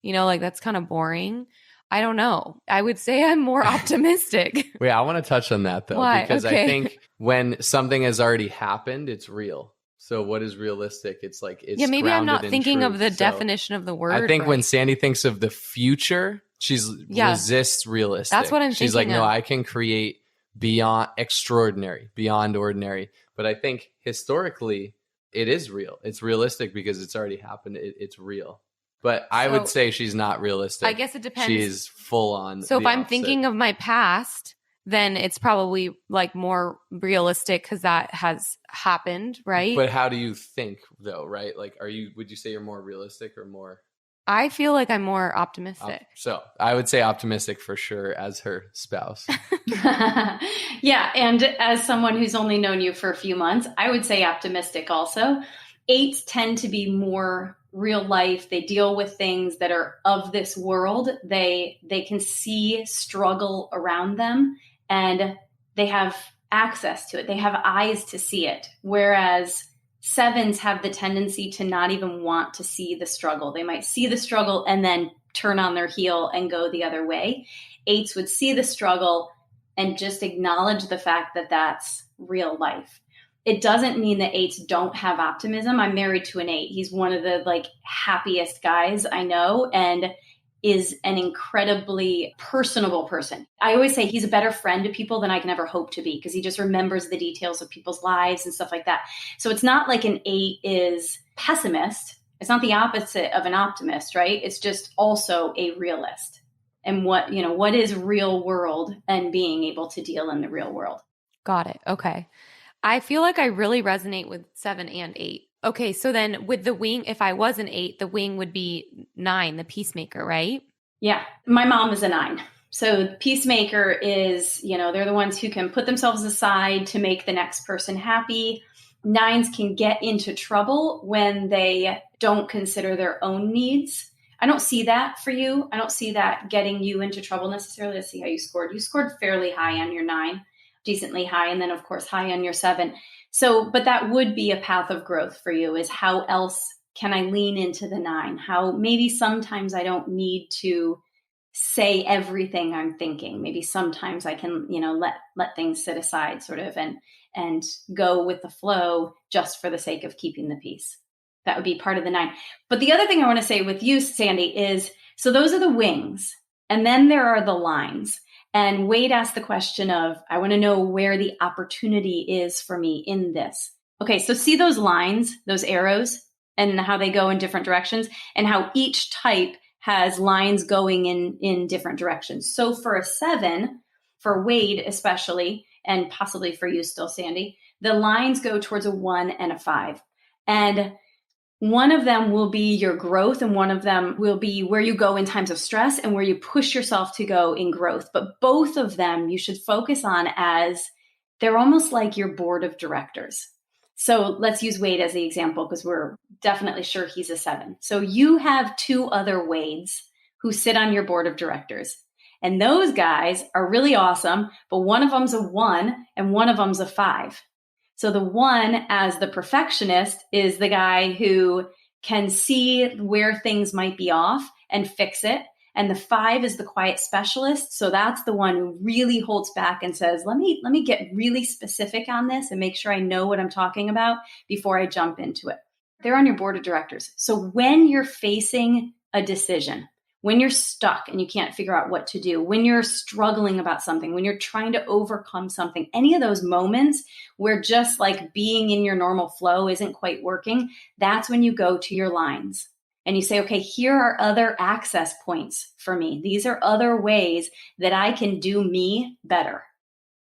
You know, like that's kind of boring. I don't know. I would say I'm more optimistic. Wait, I want to touch on that though, Why? because Okay. I think when something has already happened, it's real. So what is realistic? It's like it's maybe I'm not grounded in thinking truth. of the So definition of the word. I think when right. Sandy thinks of the future, she's resists realistic. That's what I'm She's like, thinking no, of. I can create beyond extraordinary, beyond ordinary. But I think historically, it is real. It's realistic because it's already happened. It's real. But I would say she's not realistic. I guess it depends. She's full on. So if I'm thinking of my past, then it's probably like more realistic because that has happened, right? But how do you think though, right? Like, would you say you're more realistic or more? I feel like I'm more optimistic. So I would say optimistic for sure as her spouse. Yeah. And as someone who's only known you for a few months, I would say optimistic also. 8s tend to be more real life. They deal with things that are of this world. They can see struggle around them and they have access to it. They have eyes to see it. Whereas 7s have the tendency to not even want to see the struggle. They might see the struggle and then turn on their heel and go the other way. 8s would see the struggle and just acknowledge the fact that that's real life. It doesn't mean that 8s don't have optimism. I'm married to an 8. He's one of the happiest guys I know and is an incredibly personable person. I always say he's a better friend to people than I can ever hope to be because he just remembers the details of people's lives and stuff like that. So it's not like an 8 is pessimist. It's not the opposite of an optimist, right? It's just also a realist. And what is real world and being able to deal in the real world. Got it. Okay. I feel like I really resonate with 7 and 8. Okay, so then with the wing, if I was an 8, the wing would be 9, the peacemaker, right? Yeah. My mom is a 9. So the peacemaker is, they're the ones who can put themselves aside to make the next person happy. 9s can get into trouble when they don't consider their own needs. I don't see that for you. I don't see that getting you into trouble necessarily. Let's see how you scored. You scored fairly high on your 9, decently high, and then of course high on your 7. So, but that would be a path of growth for you, is how else can I lean into the 9? How maybe sometimes I don't need to say everything I'm thinking. Maybe sometimes I can, let things sit aside sort of and go with the flow just for the sake of keeping the peace. That would be part of the 9. But the other thing I want to say with you, Sandy, is, so those are the wings. And then there are the lines. And Wade asked the question of, I want to know where the opportunity is for me in this. Okay, so see those lines, those arrows, and how they go in different directions, and how each type has lines going in different directions. So for a 7, for Wade especially, and possibly for you still, Sandy, the lines go towards a 1 and a 5. And one of them will be your growth, and one of them will be where you go in times of stress and where you push yourself to go in growth. But both of them you should focus on as they're almost like your board of directors. So let's use Wade as the example, because we're definitely sure he's a 7. So you have 2 other Wades who sit on your board of directors. And those guys are really awesome, but one of them's a 1 and one of them's a 5. So the 1, as the perfectionist, is the guy who can see where things might be off and fix it. And the 5 is the quiet specialist. So that's the one who really holds back and says, let me get really specific on this and make sure I know what I'm talking about before I jump into it. They're on your board of directors. So when you're facing a decision, when you're stuck and you can't figure out what to do, when you're struggling about something, when you're trying to overcome something, any of those moments where just like being in your normal flow isn't quite working, that's when you go to your lines. And you say, okay, here are other access points for me. These are other ways that I can do me better.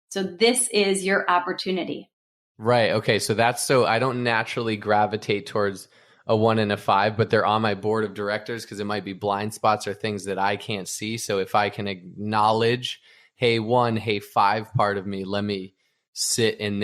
So this is your opportunity. Right. Okay. So I don't naturally gravitate towards a 1 and a 5, but they're on my board of directors because it might be blind spots or things that I can't see. So if I can acknowledge, hey, 1, hey, 5 part of me, let me sit in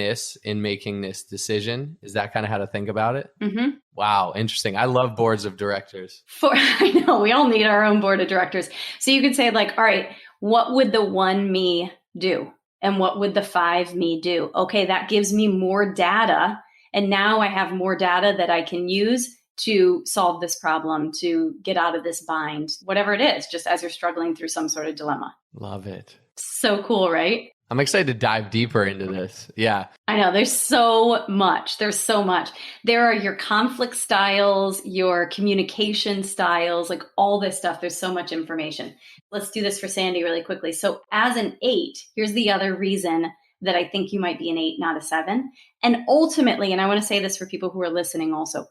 making this decision. Is that kind of how to think about it? Mm-hmm. Wow. Interesting. I love boards of directors. I know we all need our own board of directors. So you could say like, all right, what would the 1 me do? And what would the 5 me do? Okay, that gives me more data. And now I have more data that I can use to solve this problem, to get out of this bind, whatever it is, just as you're struggling through some sort of dilemma. Love it. So cool, right? I'm excited to dive deeper into this. Yeah. I know there's so much. There's so much. There are your conflict styles, your communication styles, like all this stuff. There's so much information. Let's do this for Sandy really quickly. So as an 8, here's the other reason that I think you might be an 8, not a 7. And ultimately, and I want to say this for people who are listening also,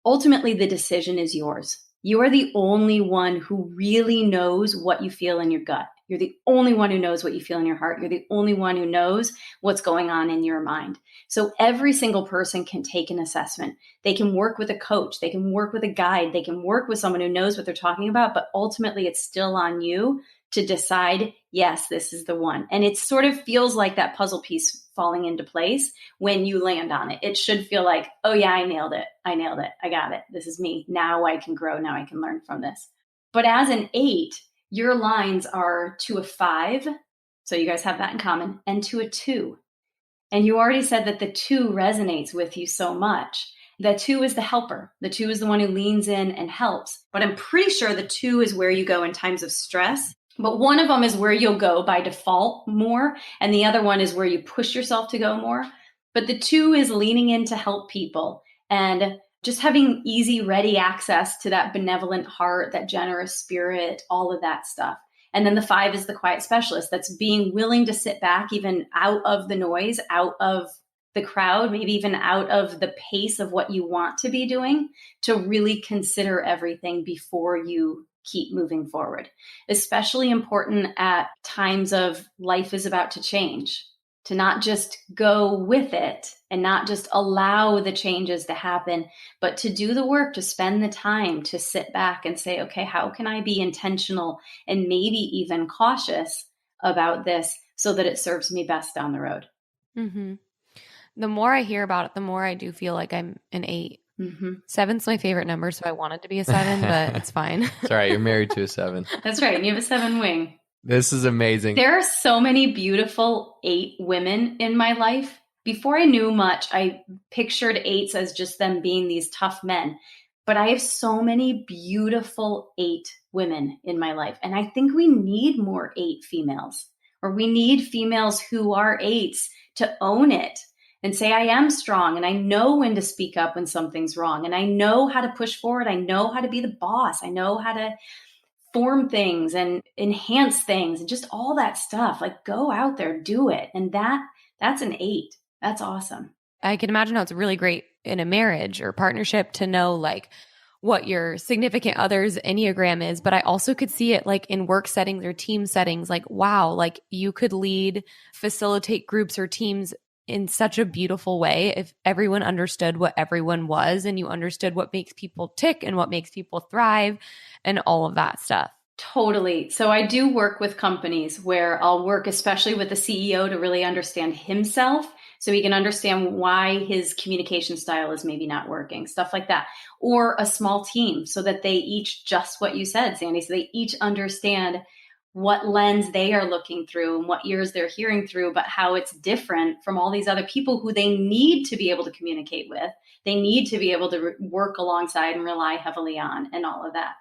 ultimately the decision is yours. You are the only one who really knows what you feel in your gut. You're the only one who knows what you feel in your heart. You're the only one who knows what's going on in your mind. So every single person can take an assessment. They can work with a coach. They can work with a guide. They can work with someone who knows what they're talking about, but ultimately it's still on you to decide, yes, this is the one. And it sort of feels like that puzzle piece falling into place when you land on it. It should feel like, oh yeah, I nailed it. I got it. This is me. Now I can grow. Now I can learn from this. But as an 8, your lines are to a 5. So you guys have that in common, and to a 2. And you already said that the 2 resonates with you so much. The 2 is the helper. The 2 is the one who leans in and helps. But I'm pretty sure the 2 is where you go in times of stress. But one of them is where you'll go by default more. And the other one is where you push yourself to go more. But the 2 is leaning in to help people and just having easy, ready access to that benevolent heart, that generous spirit, all of that stuff. And then the 5 is the quiet specialist. That's being willing to sit back, even out of the noise, out of the crowd, maybe even out of the pace of what you want to be doing, to really consider everything before you keep moving forward. Especially important at times of life is about to change. to not just go with it and not just allow the changes to happen, but to do the work, to spend the time to sit back and say, okay, how can I be intentional and maybe even cautious about this so that it serves me best down the road? Mm-hmm. The more I hear about it, the more I do feel like I'm an 8. Mm-hmm. 7's my favorite number, so I wanted to be a 7, but it's fine. It's all right. You're married to a 7. That's right. And you have a 7 wing. This is amazing. There are so many beautiful 8 women in my life. Before I knew much, I pictured 8s as just them being these tough men. But I have so many beautiful 8 women in my life. And I think we need more 8 females, or we need females who are 8s to own it and say, I am strong and I know when to speak up when something's wrong. And I know how to push forward. I know how to be the boss. I know how to form things and enhance things and just all that stuff. Like, go out there, do it. And that's an 8. That's awesome. I can imagine how it's really great in a marriage or partnership to know like what your significant other's Enneagram is. But I also could see it like in work settings or team settings, like, wow, like you could lead, facilitate groups or teams in such a beautiful way if everyone understood what everyone was and you understood what makes people tick and what makes people thrive and all of that stuff. Totally. So I do work with companies where I'll work especially with the CEO to really understand himself so he can understand why his communication style is maybe not working, stuff like that. Or a small team so that they each, just what you said, Sandy, so they each understand what lens they are looking through and what ears they're hearing through, but how it's different from all these other people who they need to be able to communicate with. They need to be able to work alongside and rely heavily on and all of that.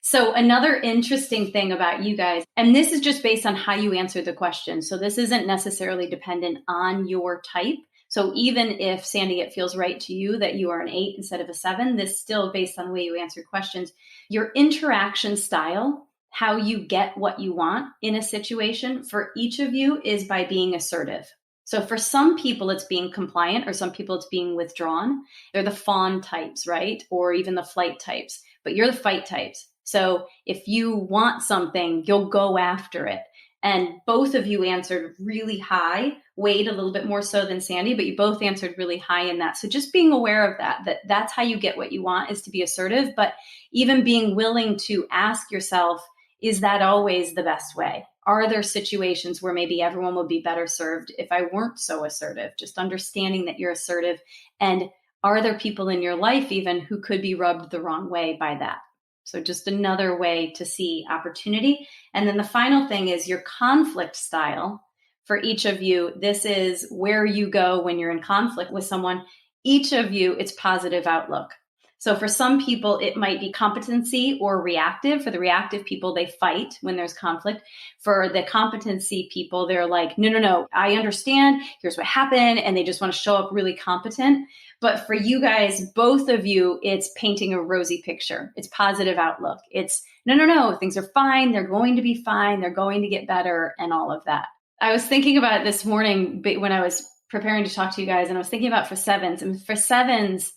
So another interesting thing about you guys, and this is just based on how you answer the question. So this isn't necessarily dependent on your type. So even if, Sandy, it feels right to you that you are an 8 instead of a 7, this is still based on the way you answer questions. Your interaction style, how you get what you want in a situation for each of you is by being assertive. So for some people, it's being compliant, or some people it's being withdrawn. They're the fawn types, right? Or even the flight types, but you're the fight types. So if you want something, you'll go after it. And both of you answered really high, Wade a little bit more so than Sandy, but you both answered really high in that. So just being aware of that's how you get what you want, is to be assertive, but even being willing to ask yourself, is that always the best way? Are there situations where maybe everyone would be better served if I weren't so assertive? Just understanding that you're assertive. And are there people in your life even who could be rubbed the wrong way by that? So just another way to see opportunity. And then the final thing is your conflict style. For each of you, this is where you go when you're in conflict with someone. Each of you, it's positive outlook. So for some people, it might be competency or reactive. For the reactive people, they fight when there's conflict. For the competency people, they're like, no, I understand. Here's what happened. And they just want to show up really competent. But for you guys, both of you, it's painting a rosy picture. It's positive outlook. It's no, things are fine. They're going to be fine. They're going to get better and all of that. I was thinking about it this morning when I was preparing to talk to you guys, and I was thinking about for 7s. And for 7s,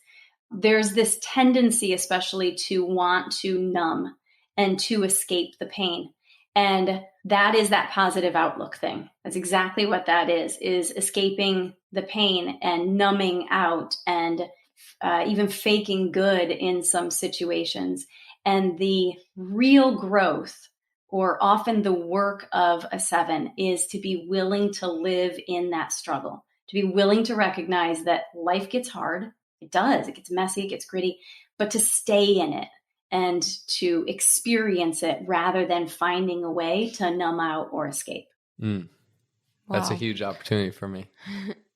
there's this tendency, especially to want to numb and to escape the pain. And that is that positive outlook thing. That's exactly what that is escaping the pain and numbing out and even faking good in some situations. And the real growth, or often the work of a 7, is to be willing to live in that struggle, to be willing to recognize that life gets hard. It does. It gets messy. It gets gritty, but to stay in it and to experience it rather than finding a way to numb out or escape. That's a huge opportunity for me.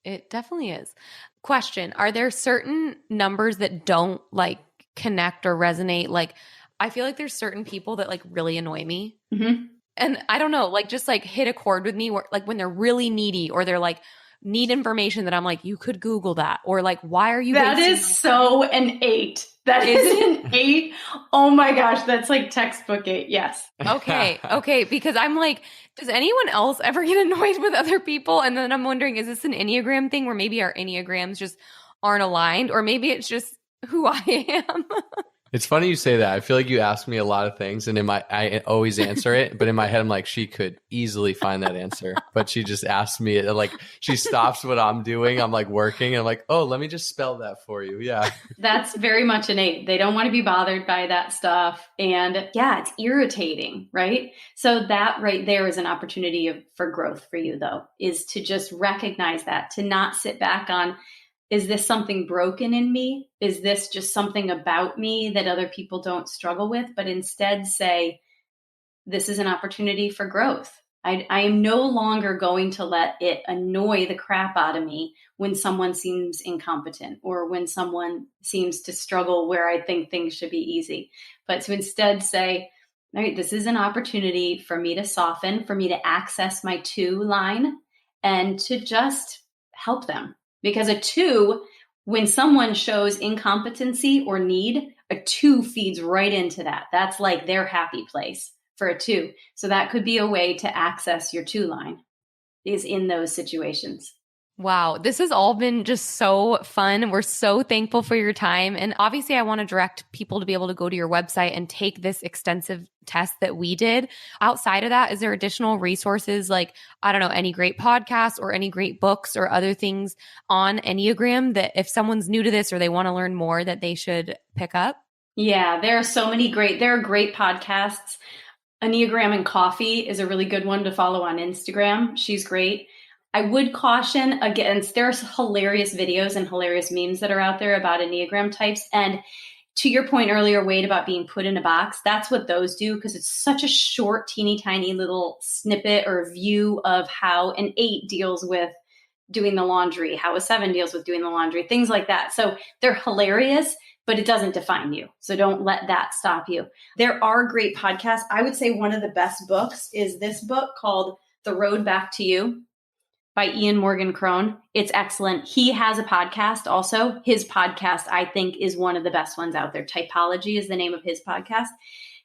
It definitely is. Question: are there certain numbers that don't like connect or resonate? Like, I feel like there's certain people that like really annoy me. Mm-hmm. And I don't know, like just like hit a chord with me, where, like when they're really needy or they're like need information that I'm like, you could Google that, or like, why are you? That is so an 8. That is an 8. Oh my gosh, that's like textbook 8. Yes. Okay. Because I'm like, does anyone else ever get annoyed with other people? And then I'm wondering, is this an Enneagram thing where maybe our Enneagrams just aren't aligned, or maybe it's just who I am? It's funny you say that. I feel like you ask me a lot of things and I always answer it, but in my head I'm like, she could easily find that answer. But she just asked me, like she stops what I'm doing. I'm like working and I'm like, oh, let me just spell that for you. Yeah. That's very much innate. They don't want to be bothered by that stuff. And yeah, it's irritating, right? So that right there is an opportunity for growth for you, though, is to just recognize that, to not sit back on, is this something broken in me? Is this just something about me that other people don't struggle with? But instead say, this is an opportunity for growth. I am no longer going to let it annoy the crap out of me when someone seems incompetent or when someone seems to struggle where I think things should be easy. But to instead say, all right, this is an opportunity for me to soften, for me to access my 2 line and to just help them. Because a 2, when someone shows incompetency or need, a 2 feeds right into that. That's like their happy place for a 2. So that could be a way to access your 2 line, is in those situations. Wow, this has all been just so fun. We're so thankful for your time. And obviously, I want to direct people to be able to go to your website and take this extensive test that we did. Outside of that, is there additional resources like, I don't know, any great podcasts or any great books or other things on Enneagram that if someone's new to this or they want to learn more that they should pick up? Yeah, there are great podcasts. Enneagram and Coffee is a really good one to follow on Instagram. She's great. I would caution against, there's hilarious videos and hilarious memes that are out there about Enneagram types. And to your point earlier, Wade, about being put in a box, that's what those do, because it's such a short, teeny tiny little snippet or view of how an 8 deals with doing the laundry, how a 7 deals with doing the laundry, things like that. So they're hilarious, but it doesn't define you. So don't let that stop you. There are great podcasts. I would say one of the best books is this book called The Road Back to You by Ian Morgan Crone. It's excellent. He has a podcast also. His podcast, I think, is one of the best ones out there. Typology is the name of his podcast.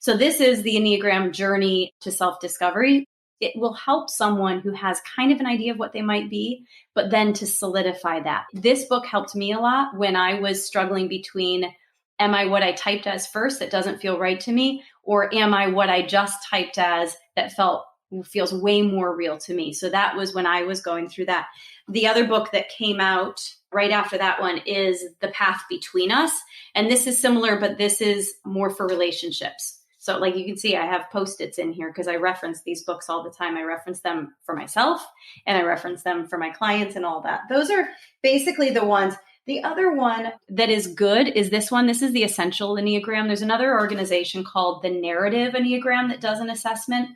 So this is the Enneagram journey to self-discovery. It will help someone who has kind of an idea of what they might be, but then to solidify that. This book helped me a lot when I was struggling between, am I what I typed as first that doesn't feel right to me? Or am I what I just typed as that feels way more real to me? So that was when I was going through that. The other book that came out right after that one is The Path Between Us. And this is similar, but this is more for relationships. So like you can see, I have Post-its in here because I reference these books all the time. I reference them for myself and I reference them for my clients and all that. Those are basically the ones. The other one that is good is this one. This is the Essential Enneagram. There's another organization called the Narrative Enneagram that does an assessment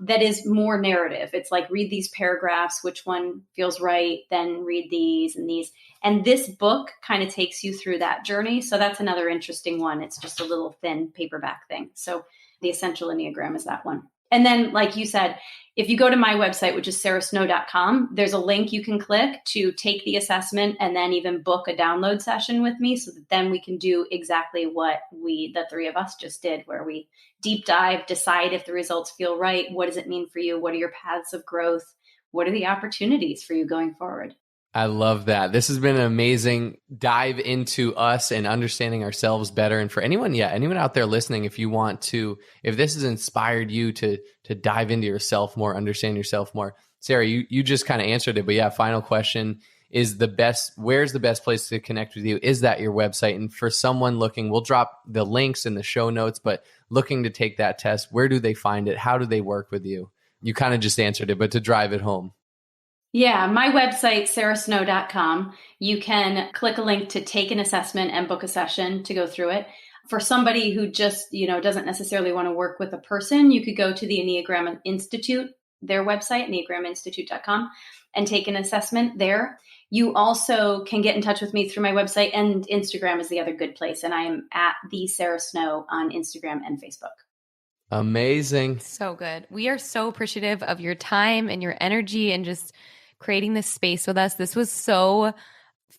that is more narrative. It's like, read these paragraphs, which one feels right, then read these and these. And this book kind of takes you through that journey. So that's another interesting one. It's just a little thin paperback thing. So the Essential Enneagram is that one. And then, like you said, if you go to my website, which is sarasnow.com, there's a link you can click to take the assessment and then even book a download session with me so that then we can do exactly what the 3 of us just did, where we deep dive, decide if the results feel right. What does it mean for you? What are your paths of growth? What are the opportunities for you going forward? I love that. This has been an amazing dive into us and understanding ourselves better. And for anyone out there listening, if this has inspired you to dive into yourself more, understand yourself more. Sara, you just kind of answered it, but yeah, final question is where's the best place to connect with you? Is that your website? And for someone looking, we'll drop the links in the show notes, but looking to take that test, where do they find it? How do they work with you? You kind of just answered it, but to drive it home. Yeah, my website, sarasnow.com. You can click a link to take an assessment and book a session to go through it. For somebody who just, doesn't necessarily want to work with a person, you could go to the Enneagram Institute, their website, enneagraminstitute.com, and take an assessment there. You also can get in touch with me through my website, and Instagram is the other good place. And I am at the Sara Snow on Instagram and Facebook. Amazing. So good. We are so appreciative of your time and your energy and just creating this space with us. This was so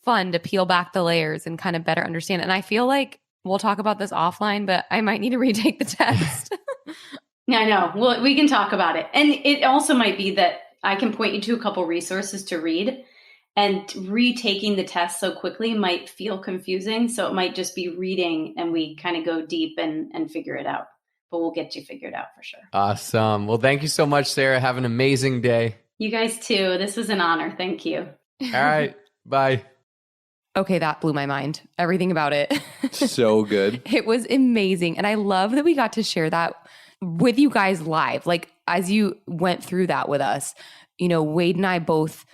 fun to peel back the layers and kind of better understand. And I feel like we'll talk about this offline, but I might need to retake the test. Yeah, I know. Well, we can talk about it. And it also might be that I can point you to a couple resources to read. And retaking the test so quickly might feel confusing. So it might just be reading and we kind of go deep and figure it out. But we'll get you figured out for sure. Awesome. Well, thank you so much, Sara. Have an amazing day. You guys too. This was an honor. Thank you. All right. Bye. Okay, that blew my mind. Everything about it. So good. It was amazing. And I love that we got to share that with you guys live. Like, as you went through that with us, you know, Wade and I both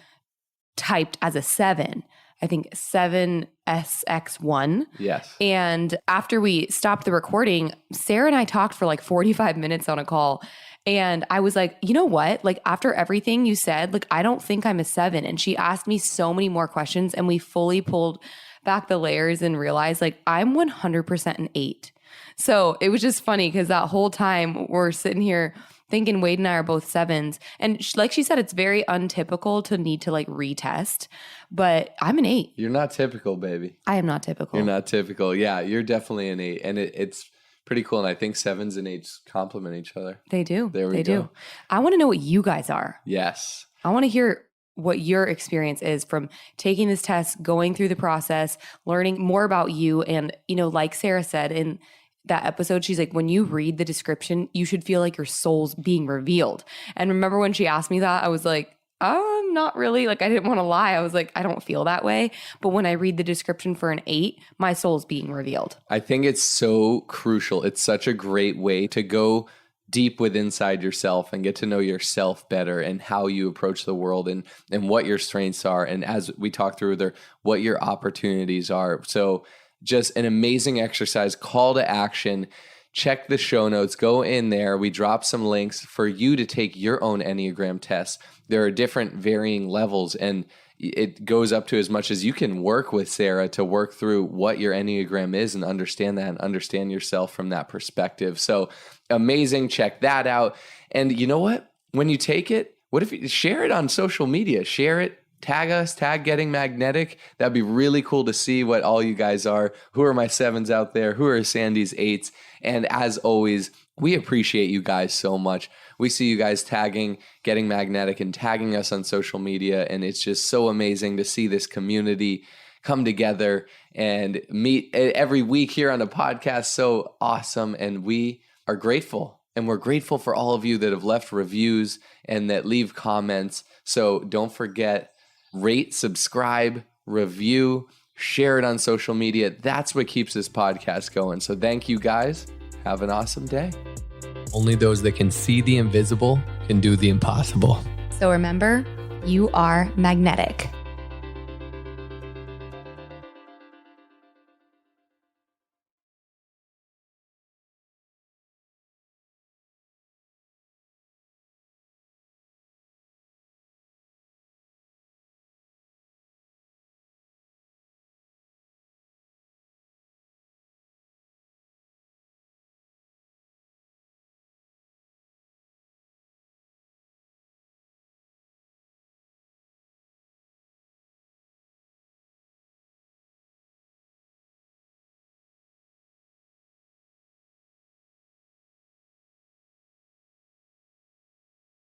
typed as a 7. I think 7SX1. Yes. And after we stopped the recording, Sara and I talked for like 45 minutes on a call. And I was like, you know what? Like, after everything you said, like, I don't think I'm a 7. And she asked me so many more questions, and we fully pulled back the layers and realized, like, I'm 100% an 8. So it was just funny because that whole time we're sitting here thinking Wade and I are both 7s. And like she said, it's very untypical to need to like retest, but I'm an 8. You're not typical, baby. I am not typical. You're not typical. Yeah, you're definitely an 8. And it's pretty cool. And I think 7s and 8s complement each other. They do. There we they go. do. I want to know what you guys are. Yes. I want to hear what your experience is from taking this test, going through the process, learning more about you. And, you know, like Sara said in that episode, she's like, when you read the description, you should feel like your soul's being revealed. And remember when she asked me that, I was like, not really. Like, I didn't want to lie. I was like, I don't feel that way. But when I read the description for an 8, my soul's being revealed. I think it's so crucial. It's such a great way to go deep within inside yourself and get to know yourself better and how you approach the world and what your strengths are. And as we talk through there, what your opportunities are. So just an amazing exercise, call to action. Check the show notes, go in there. We drop some links for you to take your own Enneagram test. There are different varying levels, and it goes up to as much as you can work with Sara to work through what your Enneagram is and understand that and understand yourself from that perspective. So amazing. Check that out. And you know what? When you take it, what if you share it on social media? Share it. Tag us, tag Getting Magnetic. That'd be really cool to see what all you guys are. Who are my 7s out there? Who are Sandy's 8s? And as always, we appreciate you guys so much. We see you guys tagging Getting Magnetic and tagging us on social media. And it's just so amazing to see this community come together and meet every week here on the podcast. So awesome. And we are grateful. And we're grateful for all of you that have left reviews and that leave comments. So don't forget, rate, subscribe, review, share it on social media. That's what keeps this podcast going. So thank you guys. Have an awesome day. Only those that can see the invisible can do the impossible. So remember, you are magnetic.